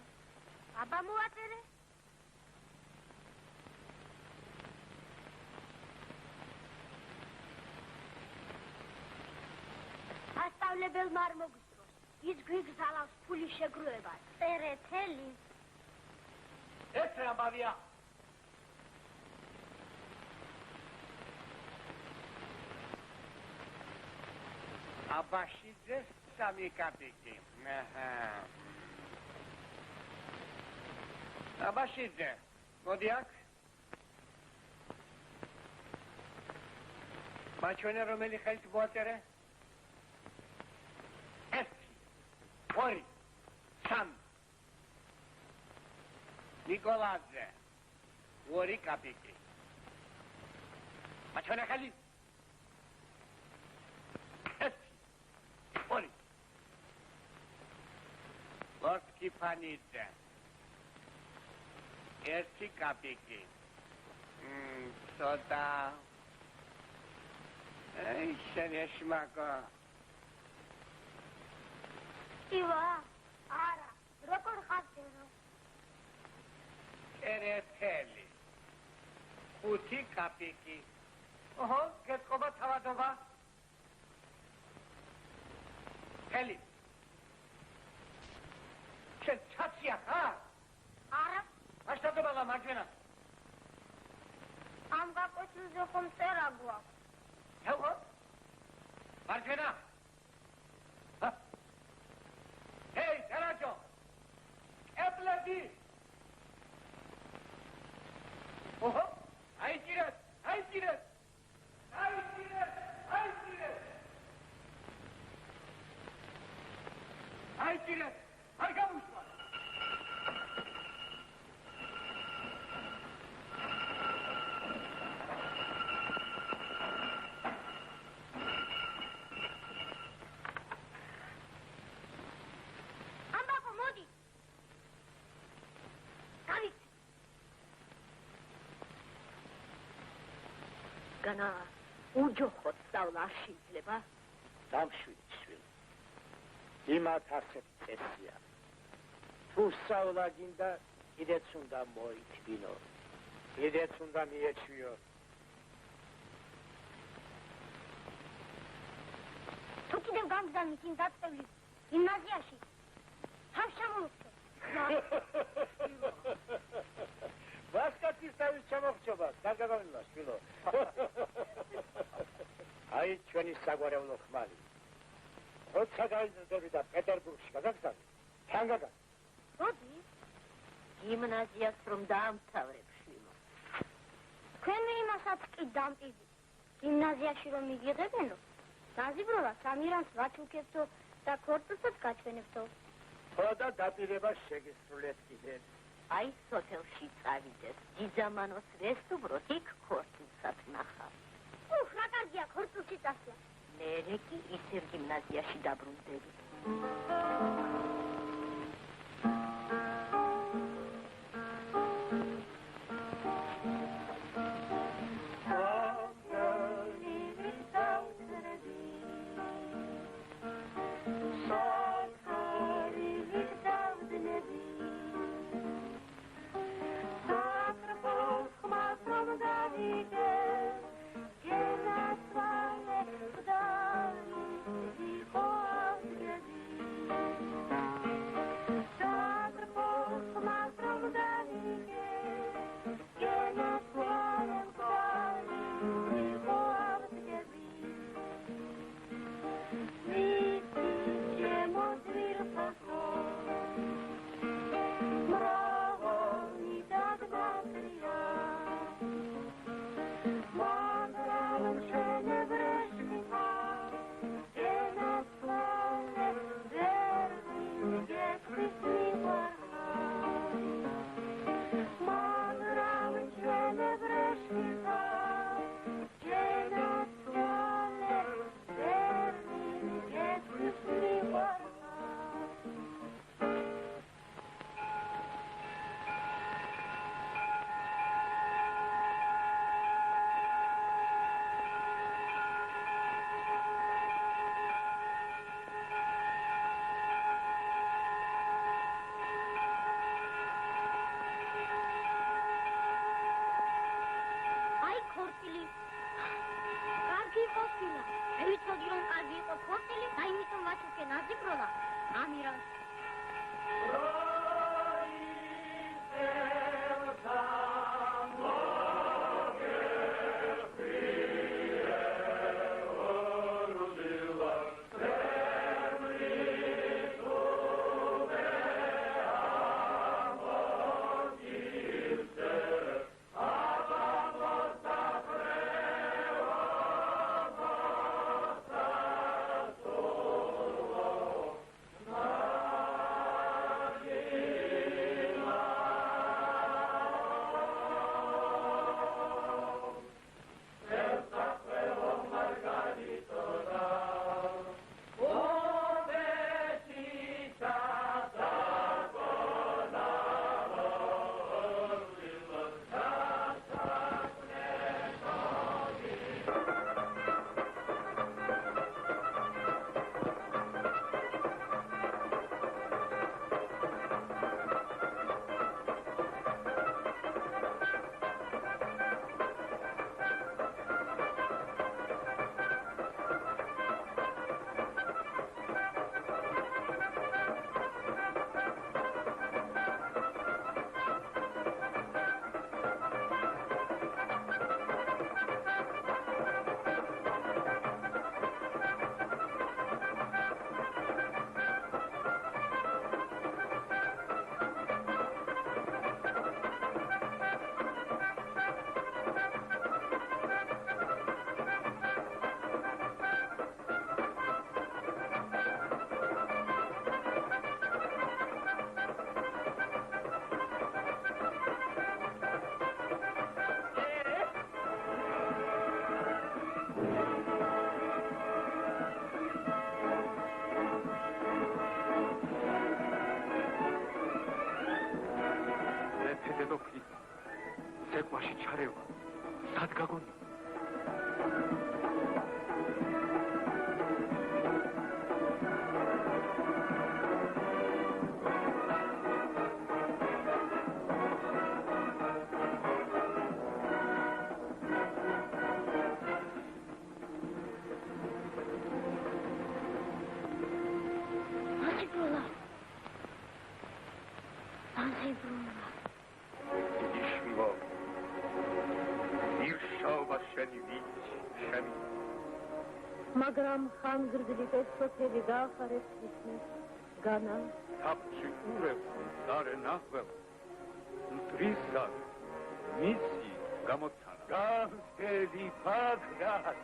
S8: აბა მოაწერე. ასწავლებელმა არ მოგისწროს. ის გვიგზალავს ფულის შეგროვებას. წერე თელი.
S2: ეს რა ამბავია? აბაშიძეს 3 კაპიკი. აბაშიძე, მოდი აქ. მაჩვენე რომელი ხელით მოაწერე? 1, 2, 3. ნიკოლაძე, 2 კაპიკი. მაჩვენე ხელით. Lortkipanidze. 1 კაპიკი. ცოტა. შენ ეშმაკო.
S8: ივა, არა, როგორ ხარჯერო?
S2: ერეთელი. 5 კაპიკი. ოჰო, გეტყობა თავადობა. თელი. შენ ჩაცია ხარ?
S8: არა.
S2: მასშტაბებალა მარჯვენა.
S8: ამ გაკვეთილზე ხომ წერა გვაქვს.
S2: ელო? მარჯვენა. ჰეი, დარაჯო. ებლები. ოჰო, აიჭირეთ, აიჭირეთ. აიჭირეთ, აიჭირეთ. აიჭირეთ. აი გამუშვა.
S8: ამბაკო მოდი. გავიქ.
S9: განა უჯოხოთ სწავლა შეიძლება?
S4: დამშვიდ შვილ. იმათ ასეთ წესია. თუ სწავლა გინდა, კიდეც უნდა მოითბინო. კიდეც უნდა მიეჩვიო.
S8: თუ კიდევ გამგზავნით იმ დაწევლის გიმნაზიაში, თავ შემოვუხდე.
S4: ვასკაცის თავის ჩამოხჩობა, დაგაგავილა შვილო. აი ჩვენი საგვარეულო ხმალი. როცა გაიზრდები და პეტერბურგში გადაგზავნი, თან გაგა.
S8: როდი?
S9: გიმნაზიას რომ დაამთავრებ შვილო.
S8: თქვენ იმასაც კი დამტივი. გიმნაზიაში რომ მიგიღებენო, დაზიბროლა სამირანს ვაჩუქებთო და ქორწილსაც გაჩვენებთო.
S4: ხო და დაპირება შეგისრულეთ კიდე.
S9: აი სოფელში წავიდეს, ძიძამანოს რესტუბროთ, იქ ქორწილსაც ნახავ.
S8: რა კარგია ქორწილში წასვლა.
S9: მერე კი ისევ გიმნაზიაში დაბრუნდები.
S4: ცეკვაში ჩარევა სად გაგონია?
S7: მაგრამ ხან გრძლით სოფელი გაახარეს ისმის განა
S6: თაფში ურევს დარენახველს მტრისა მისი გამოცანა
S4: გამწელი ფაგრად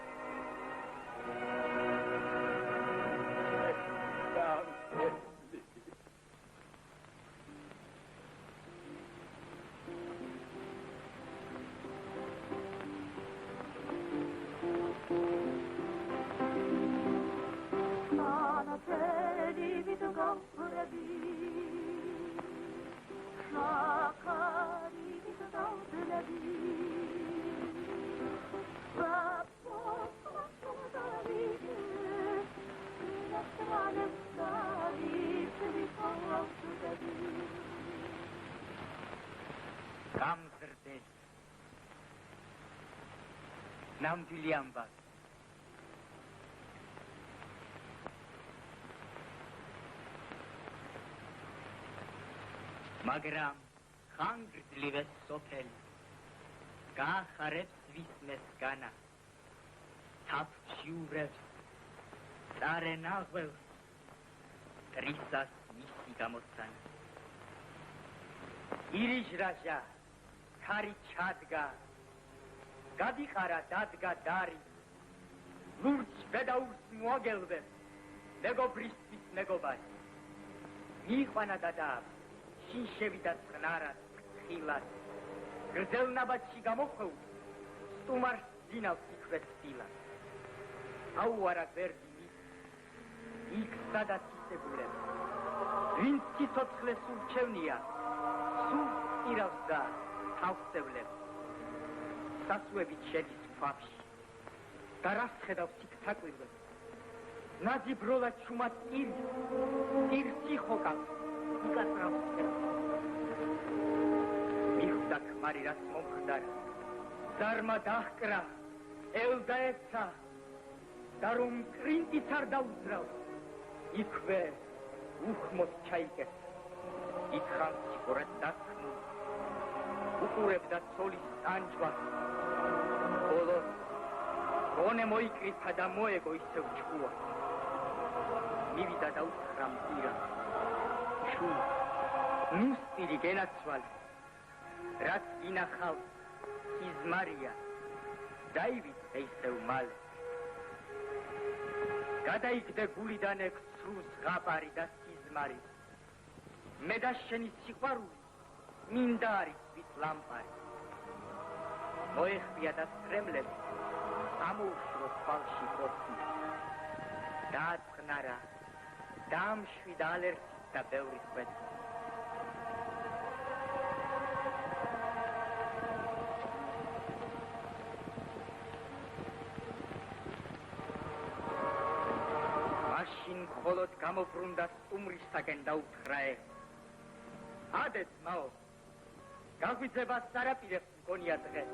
S3: გამზრდეს ნამდვილი ამბავი მაგრამ ხან გრძლივეს სოფელი გაახარებს ვისმეს განა თაფში ურევს დარენახველს ტრისას მისი გამოცანა ირიჟრაჟა ქარი ჩადგა გადიყარა დადგა დარი ლურჯ ბედაურს მოაგელვებს მეგობრისთვის მეგობარი მიიყვანა დადა შიშები და წყნარად ხილად გრძელნაბადში გამოხვეულ სტუმარს ძინავს იქვე ცდილად აუარა გვერდი იქ სადაც ისებულებს ვინც სიცოცხლეს ურჩევნია სულ ირავს და თავსევლებს სასუებით შედის ქვაფში და რას ხედავს იქ თაკვირვებს ნაძი ბროლა ჩუმად ტირს იხოკავს იკაწრავს მიხვდა ქმარი რაც მომხდარა ზარმა დაჰკრა ელდაეცა და რომ კრინტიც არ დაუძრავს იქვე უხმოდ ჩაიკეთა იქ ხანს სიყვარად დასხმულ უყურებდა ცოლის ტანჯვა ბოლოს გონე მოიკრიფა და მოეგო ისევ ჭკუა მივიდა და უთხრა მტირა შუ ნუსტირი გენაცვალე რაც ინახავს სიზმარია დაივიწყე ისევ მალე გადაიგდე გულიდან ეგ სრუს ღაპარი და სიზმარი მე და შენი სიყვარული მინდა არის ვის ლამპარი მოეხბია და სტრემლები ამოუშრო თვალში ხორცი დააწყნარა დამშვიდა ალერსით და ბევრი ხვეწი მაშინ მხოლოდ გამობრუნდა სტუმრისაგენ და უთხრა ադეთ მაო გაგვიძებას არაპირებს მგონია დღეს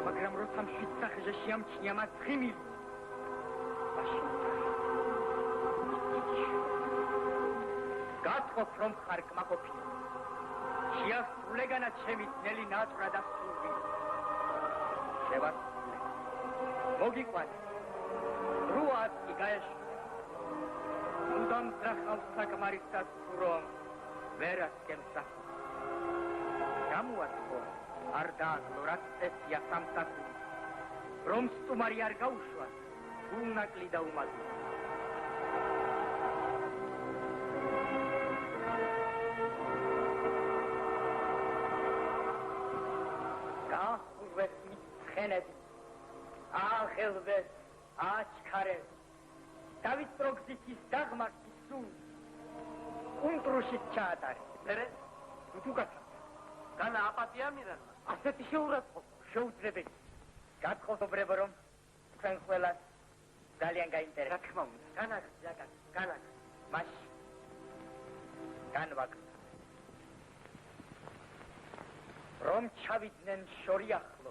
S3: მაგრამ როცა მშვიდ სახეზე შეამჩნია მას ცხიმილი მაშინ გათხოვ რომ ხარ კმაყოფილი შეასრულეგანა ჩემი ძნელი ნატრა და სული შევასრულე მოგიყვანე რუათი გაეშვა მუდამ ძრახავს საკმარისად რომ ვერასკემსა გამოაცხო არ დააკლო რაც წესია სამსახური რომ სტუმარი არ გაუშვა გულნაკლი და უმადლო გაახურვეს მიცხენები აღელვეს აჩქარეს დავით პროგზიკის დაღმართის სულ კუნტრუშით ჩაატარეს მერე თუ გასა განა აპატია მირანმა. ასეთი შეურაცხყოფა შეუძლებელი. გათხოვსობრებო რომ თქვენ ყველას ძალიან გაინტერესებს. რა თქმა უნდა. განაგ. მაშინ განვაგრძელოთ. რომ ჩავიდნენ შორი ახლო.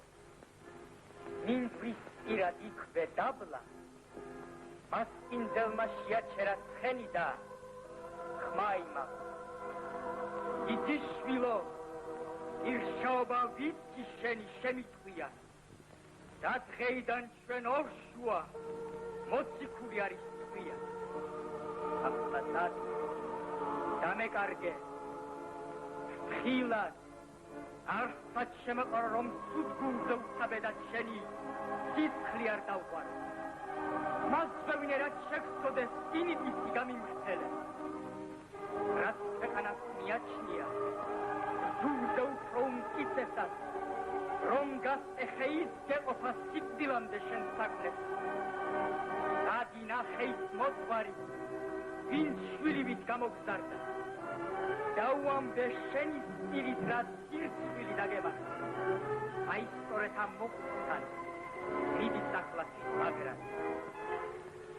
S3: მინდვრის პირად იქვე დაბლა. მას ინძელმა შეაჩერა ცხენი და ხმა იმაყო. იცი შვილო, ირშაობა ვიცი შენი შემიტყვია. და დღეიდან ჩვენ ორშუა მოციქული არის ტყვია. ახლად დამეკარგე ხილად არცად შემეყარა რომ სუდგუნზე უცაბედად შენი სიცხლი არ დავყვარე. მას ვინე რაც შეგწოდეს ინიტისი გამიმხსელე. რაც ქვეყანას მიაჩნია ზურგზე უფრო უმკიცესად რომ გასწეხე ის გეყოფა სიკვდილამდე შენ საქმეს. დადინახე ის მოძღვარი ვინც შვილივით გამოგზარდა. დაუამბე შენი სპირით რაც სირცხვილი დაგემართა. აი სწორედ ამ მოხუცთან მიდის ახლა სიყვარული.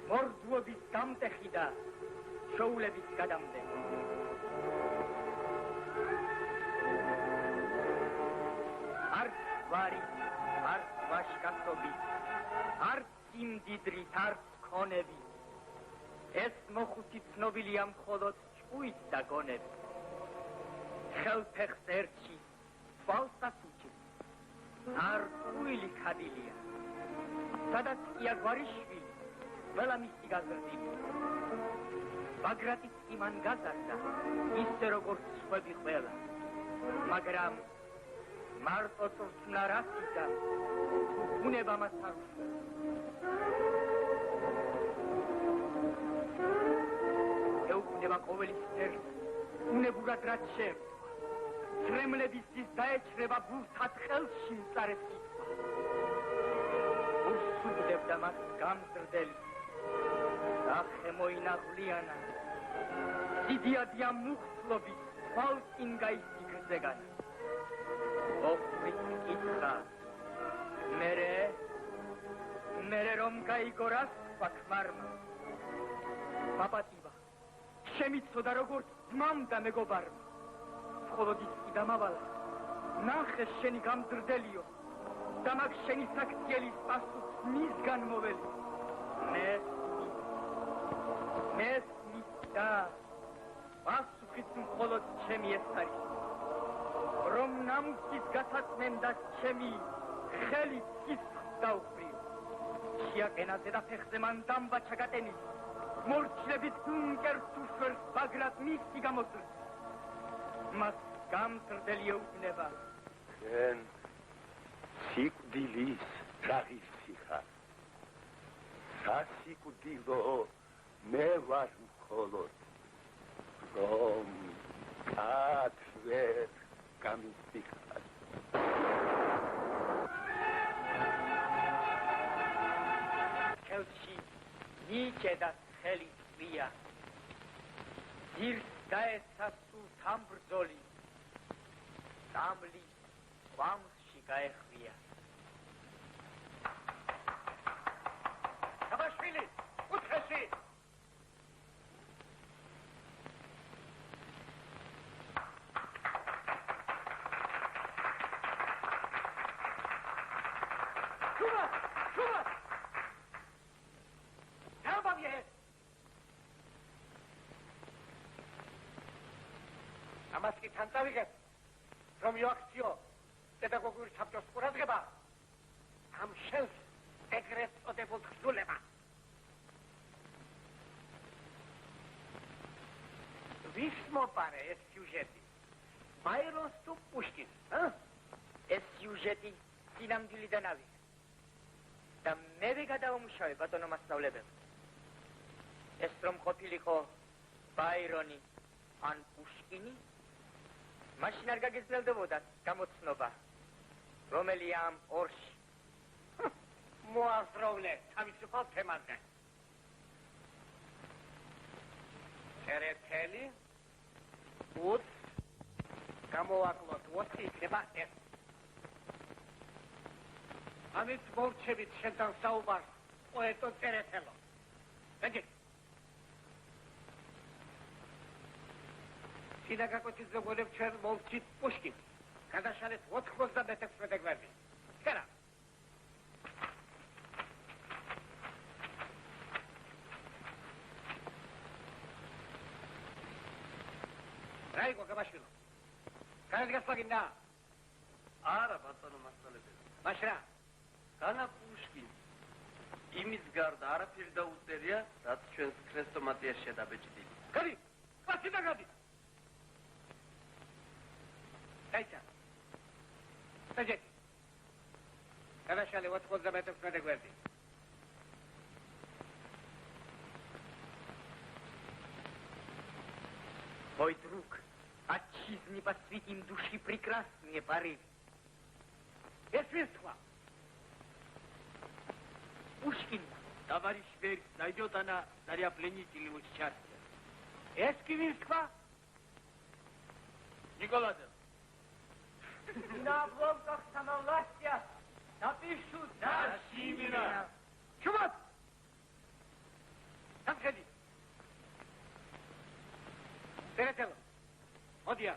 S3: მორდუობის გამტეხი და შოულების გადამდე. არც ვარი, არც ვაშკაცობი, არც სიმდიდრით, არც ქონები. ეს მოხუცი ცნობილია მხოლოდ ჭკუით და გონებით. ხელფეხს ერთში თვალსაც უჭირს. არწყვილი ქადილია. სადაც კი აგვარიშვილი, ყველა მისი გაზრდილი. ბაგრატიც კი მან გაზარდა, ისე როგორც სხვები ყველა. მაგრამ მარტო წვრთნა რასიდა, უნება მას არ უშვებს. ეუბნება ყოველისფერს, უნებურად რაც შეემთხვა. ცრემლებისთვის დაეჩრება ბურთად ხელში მწარე სიტყვა. უსურვდებდა მას გამზრდელი. სახე მოინაღვლიანა. დიდიადია მუხლობის, თვალწინ გაისიგრძეგანა. ოხრით კითხა. მერე რომ გაიგო რას თქვა ქმარმა. პაპატივა, შემიცოდა როგორც ძმამ და მეგობარმა. მხოლოდ ის კი დამავალა. ნახე შენი გამზრდელიო და მაგ შენი საქციელის პასუხს მისგან მოველი. მესმის და პასუხიც მხოლოდ ჩემი ეს არის. რომ ნამუსის გასაწმენ და ჩემი ხელი სისხლს დაუხვრიო. შეაკენაზე და ფეხზე მან დამბა ჩაგატენილი. მორჩილებით გუნკერს უშვერს ბაგრატ მისი გამოძრს. მას გამზრდელი ეუბნება.
S10: შენ სიკვდილის რაღისი ხარ. სასიკვდილო მე ვარ მხოლოდ, რომ კაცვერ გამისიხარ.
S3: ხელში ნიჭედა ხელი წვია. ძირს დაეცა სულთან ბრძოლი. დამლის ყვამსში გაეხვია. საბაშვილი, კუთხეში! შუბა! დაბავიე! ამას კი თან წავიღებ, რომ იოაქციო პედაგოგიური საბჭოს ყურადღება ამ შენს ეგრეთ წოდებულ თხზულება. ვის მოპარე ეს სიუჟეტი? ბაირონს თუ პუშკინს? ეს სიუჟეტი სინამდვილიდან ავიღე. და მევე გადავამუშავე ბატონო მასწავლებელი. ეს რომ ყოფილიყო ბაირონი ან პუშკინი, მაშინ არ გაგეძლევდებოდა გამოცნობა, რომელია ამ ორში. მოაზროვნე თავისუფალ თემაზე. წერეთელი, უც,
S2: გამოვაკლოთ 20 იქნება 1. ამით მოვჩებით შენთან საუბარს პოეტო წერეთელო. გაგეთ. სინაგაკოჩის ზოგადებ ჩვენ მოვჩით პუშკინს. გადაშალეთ 96 გვერდი. ხერა. რაიგო გაბაშვილო. კარგად გასაგინდა.
S11: არა ბატონო მასწავლებელი.
S2: მაშრა.
S11: განა პუშკინი. იმის გარდა არაფერი დაუწერია, რაც ჩვენს ქრესტომატიას შედაბეჭდილი.
S2: გადი. პასინა გადი. დაიცა. დაიცა. გადაშალე 96 გვერდი.
S3: Мой друг, отчизне посвятим души прекрасные порывы.
S2: Эсвинства.
S3: Пушкин, товарищ Верь, найдет она царя пленителя счастья.
S2: Эскивинства.
S3: Николадзе.
S2: На обломках самовластия напишут наш имена. Чувак! Отходи. Წერეთელო. მოდია.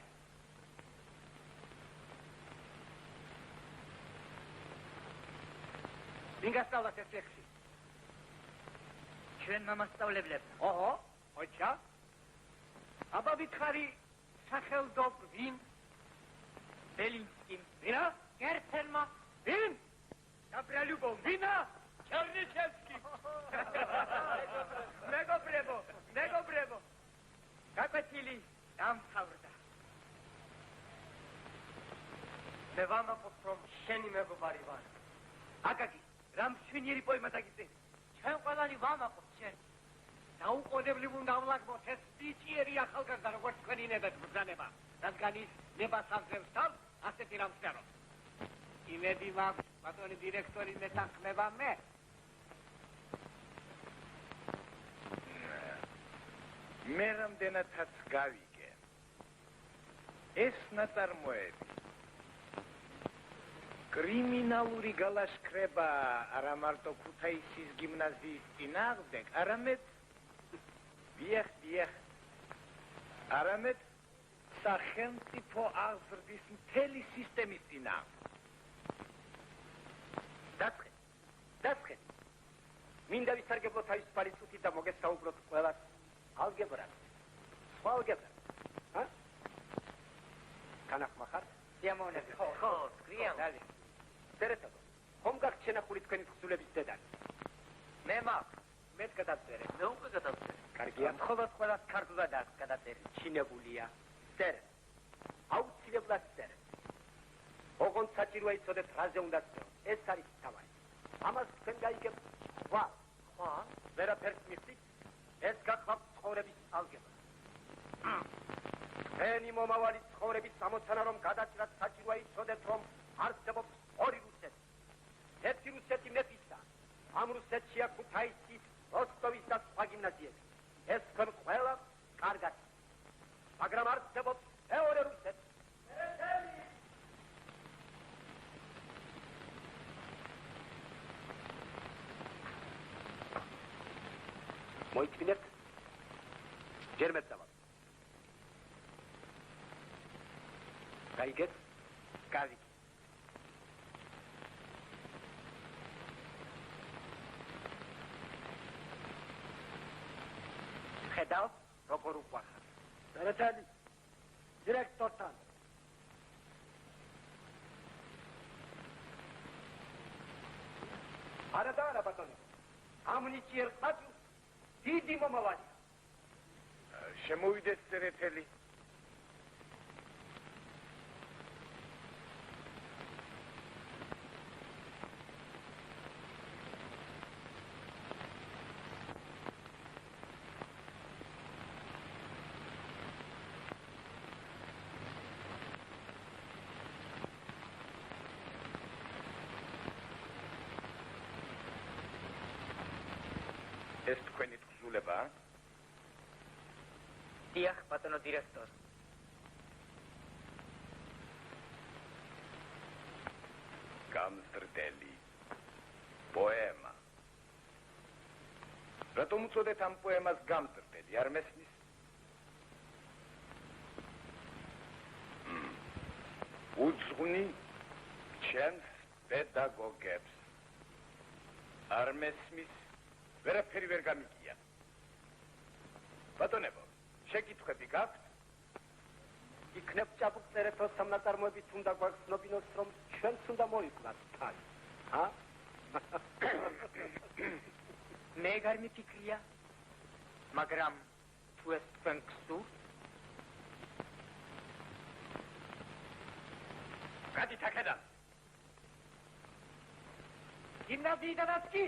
S2: ვინ გასწავლათ ეს ლექსი?
S3: ჩვენ მამასწავლებლებმა.
S2: ოჰო, ოჩა. აბა ვითხარი სახელდობ ვინ?
S3: ბელინსკიმ.
S2: ვინა?
S3: გერცენმა.
S2: ვინ?
S3: გაბრიალუბოვ.
S2: ვინა?
S3: ჩერნიჩევსკი. მეგობრებო. გაკვეთილი დამთავრდა.
S11: მე ვამაყობ, რომ შენი მეგობარი ვარ.
S3: აკაკი, რამ შვინიერი პოემა დაგიწერე?
S2: ჩვენ ყველანი ვამაყობ შენ. დაუყოვნებლივ უნდა ვლაგმოთ ეს ბიჭიერი ახალგაზრდა როგორც თქვენი ნებად ბრძანება. რადგან ის ნებას აღწევს თავს, ასეთი რამ ვწერო. იმედი მაქვს, ბატონი დირექტორი მეთანხმება მე.
S4: მე რამდენადაც გავიგე. ეს ნაწარმოები კრიმინალური გალაშქრება არა მარტო ქუთაისის გიმნაზიის წინააღმდეგ, არამედ არამედ სახელმწიფო აღზრდის მთელი სისტემის წინააღმდეგ.
S2: დაწყე. მინდა ვისარგებლოთ აი სპალი წუთი და მოგესაუბროთ ყველას ალგებრა. სხვა ალგებრა. განახმახარ?
S3: სიამოვნებით. ხო, სკრია.
S2: დალი. წერეთელო. ხომ გაქვს შენახული თქვენი თხზულების დედალი?
S3: მე მაქვს.
S2: მეც გადავწერე.
S11: მე უკვე გადავწერე.
S2: კარგია.
S3: მხოლოდ ყველას ქართულად აქვს გადაწერილი.
S2: ჩინებულია. წერე. აუცილებლად წერე. ოღონდ საჭიროა იცოდეთ რაზე უნდა წერო. ეს არის თავარი. ამას თქვენ გაიგებთ. სხვა. ვერაფერს მიხდით. ეს გახლავთ ცხოვრების ალგებრა. თქვენი მომავალი ცხოვრების ამოცანა რომ გადაჭრათ საჭიროა იცოდეთ რომ არსებობს ორი რუსეთი. ერთი რუსეთი მეფისა. ამ რუსეთშია ქუთაისის, როსტოვის და სხვა გიმნაზიები. ეს თქვენ ყველა კარგად. მაგრამ არსებობს მეორე რუსეთი. მოიწმინეთ ჯერ მეცავა. გაიგეთ? გავიგე. ხედავ როგორ უყვახარ. წერეთელი დირექტორთან. არა ბატონო. ამნიჭიერ ყაჩუ დიდი მომავალია.
S4: შემოვიდეს წერეთელი. ეს თქვენი თხზულებაა?
S3: დიახ, ბატონო დირექტორ.
S10: გამზრდელი პოემა. რატომ უწოდეთ ამ პოემას გამზრდელი, არ მესმის? უძღვნი ჩემს პედაგოგებს. არ მესმის? ვერაფერი ვერ გამიგია. ბატონებო, შეკითხვები გაქვთ?
S2: იქნებ ჭაბუკწერეთო სამნაწარმოებით უნდა გვაგრძნობინოს, რომ ჩვენც უნდა მოიყვანოთ თან.
S3: მე gar მიფიქრია, მაგრამ თუ ეს თქვენ გსურთ,
S2: გადით აქედან. გიმნაზიიდანაც კი?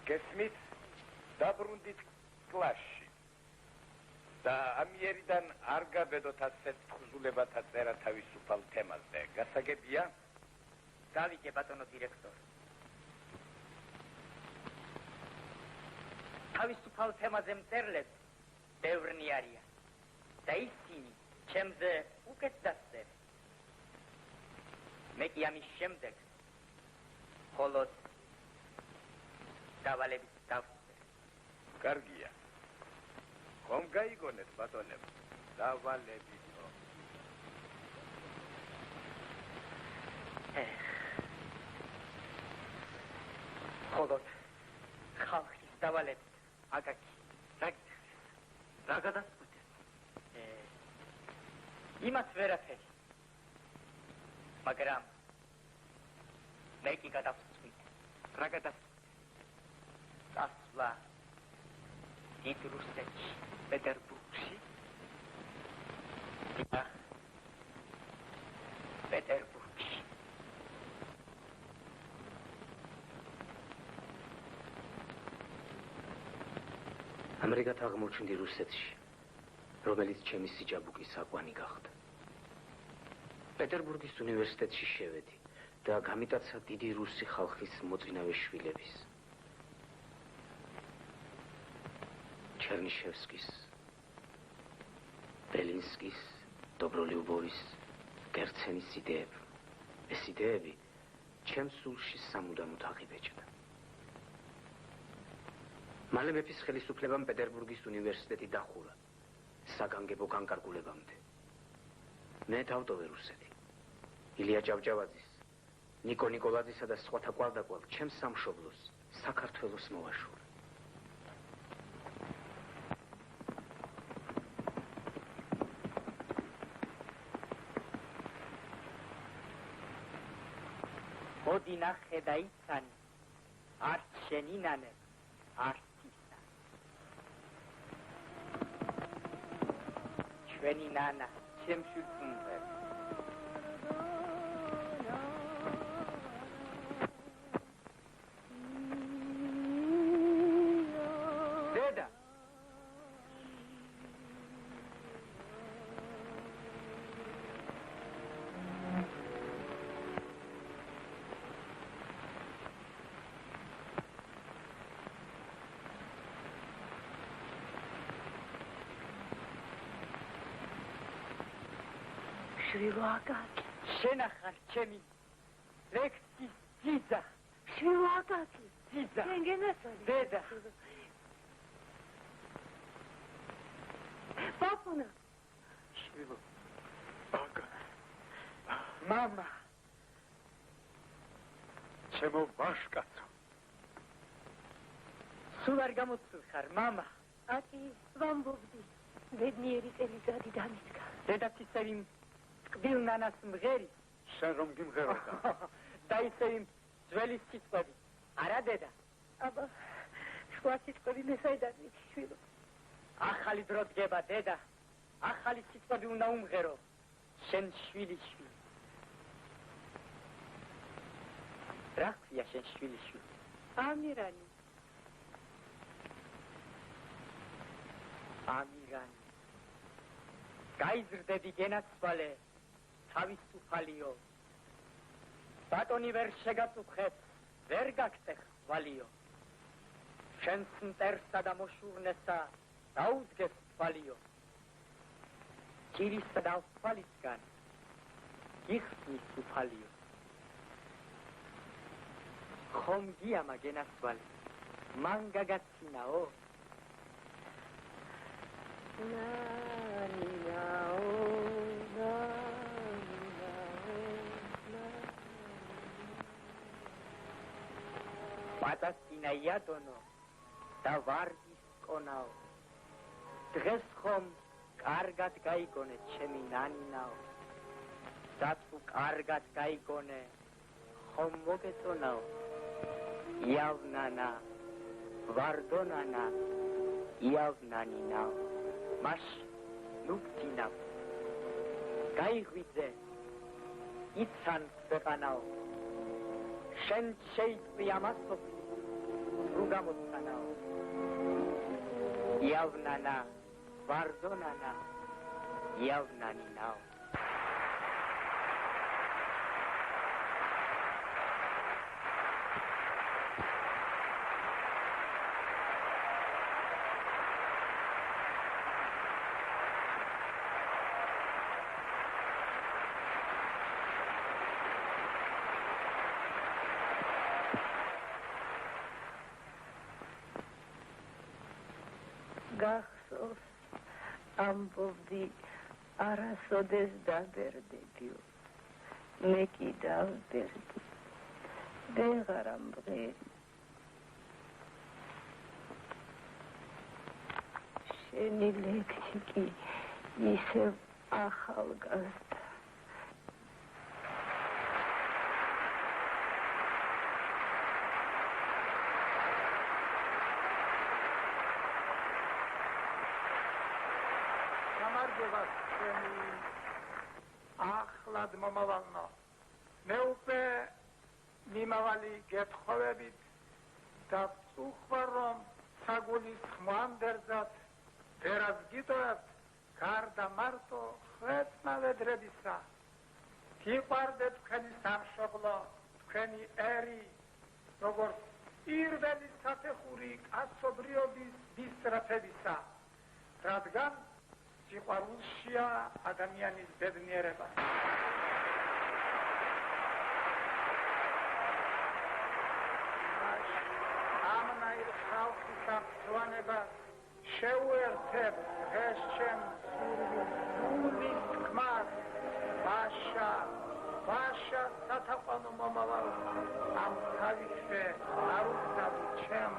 S10: გესმით, დაბრუნდით კლასში და ამიერიდან არ გაბედოთ ასეთ თხზულებათა წერა თავისუფალ თემაზე. გასაგებია?
S3: გავიგე, ბატონო დირექტორი. თავისუფალ თემაზე მწერლები ბევრნი არიან და ისინი ჩემზე უკეთ დასწრებენ. მე კი ამის შემდეგ მხოლოდ დავალებით დავწერე.
S10: კარგია. ხომ გაიგონეთ, ბატონებო, დავალებითო.
S3: მხოლოდ ხალხის დავალებით აკაკი რა გადასწყვეტეს? იმას ვერაფერი, მაგრამ მე კი გადავწყვიტე. რა გადასწყვეტე? დასვლა დიდ რუსეთში, პეტერბურგში. პეტერბურგში.
S12: ამრიგად აღმოჩნდი რუსეთში, რომელიც ჩემი სიჭაბუკის საყვანი გახდა. პეტერბურგის უნივერსიტეტში შევედი და გამიტაცა დიდი რუსი ხალხის მოწინავე შვილების. ჩერნიშევსკის, ბელინსკის, დობროლიუბოვის, გერცენის იდეები. ეს იდეები ჩემს სულში სამუდამოდ აღიბეჭდა. მალე მეფის ხელისუფლებამ პეტერბურგის უნივერსიტეტი დახურა, საგანგებო განკარგულებამდე. მე დავტოვე რუსეთი. ილია ჭავჭავაძის, ნიკო ნიკოლაძისა და სხვათა კვალდაკვალ ჩემს სამშობლოს, საქართველოს მოვაშორე.
S3: მოდი ნახე და იცანი, არც შენი ნანები, არც ისა. ჩვენი ნანა, ჩემში წუნდები. დედა!
S5: შვილო აკაკი.
S3: შენ ახარ ჩემი ლექსის ძიძა.
S5: შვილო აკაკი.
S3: ძიძა.
S5: შენ გენაცვალე.
S3: დედა.
S5: პაპუნა.
S3: შვილო აკაკი. მამა.
S4: ჩემო ვაშკაცო.
S3: სულ არ გამოცილხარ, მამა.
S5: აკი, ვამბობდი. ბედნიერი წელიწადი დამიდგა.
S3: დედაც ისევ კბილ ნანას მღერი.
S4: შენ რომ გიმღეროდა.
S3: და ისევ ძველი სიტყვები. არა დედა.
S5: აბა, სხვა სიტყვები მე საიდან ვიცი, შვილო.
S3: ახალი დრო დგება, დედა. ახალი სიტყვები უნდა უმღერო. შენ შვილიშვილი. რა ქვია შენ შვილიშვილი?
S5: ამირანი.
S3: ამირანი. გაიზრდები გენაცვალე, თავისუფალიო. ბატონი ვერ შეგაწუხებ, ვერ გაგწეხ ვალიო. შენს მტერსა და მოშურნესა დაუდგეს თვალიო. ჭირისა და თვალისგან იხსნის უფალიო. ხომ გიამა გენასვალი, მან გაგაცინაო? პატასკინა იადონო და ვარდის კონაო, დღეს ხომ კარგად გაიგონე ჩემი ნანინაო, და თუ კარგად გაიგონე ხომ მოგეწონაო, იავნანა, ვარდონანა, იავნანინაო, მაშ ნუგთინავ, გაიღვიძე, იცან ქვეყანაო, შენ შეიტყვი ამასოფი, რუ გამოცანაო, იავნანა, ვარდონანა, იავნანინაო.
S9: გახსოვს ამბობდი არასოდეს დაბერდებიო, მე კი დავბერდი, ვეღარ ამღერი. შენი ლექსი კი ისევ ახალგაზრდა.
S4: ახლად მომავალნო, მე უკვე მიმავალი გეთხოვებით და ვწუხარ, რომ საგულის ხმამდერზად ვერას გიტოვებთ გარდა მარტო ხვეწნავედრებისა. გიყვარდეთ თქვენი სამშობლო, თქვენი ერი, როგორც პირველი საფეხური კაცობრიობის ბისტრაფებისა, რადგან სიყვარულშია ადამიანის ბედნიერება. ამნაირ ხალხის აღწვანებას შეუერთებ დღეს ჩემ სურვილის თქმას, ვაშა სათაყვანო მომავალ ამ თავისე არ უცნაური ჩემ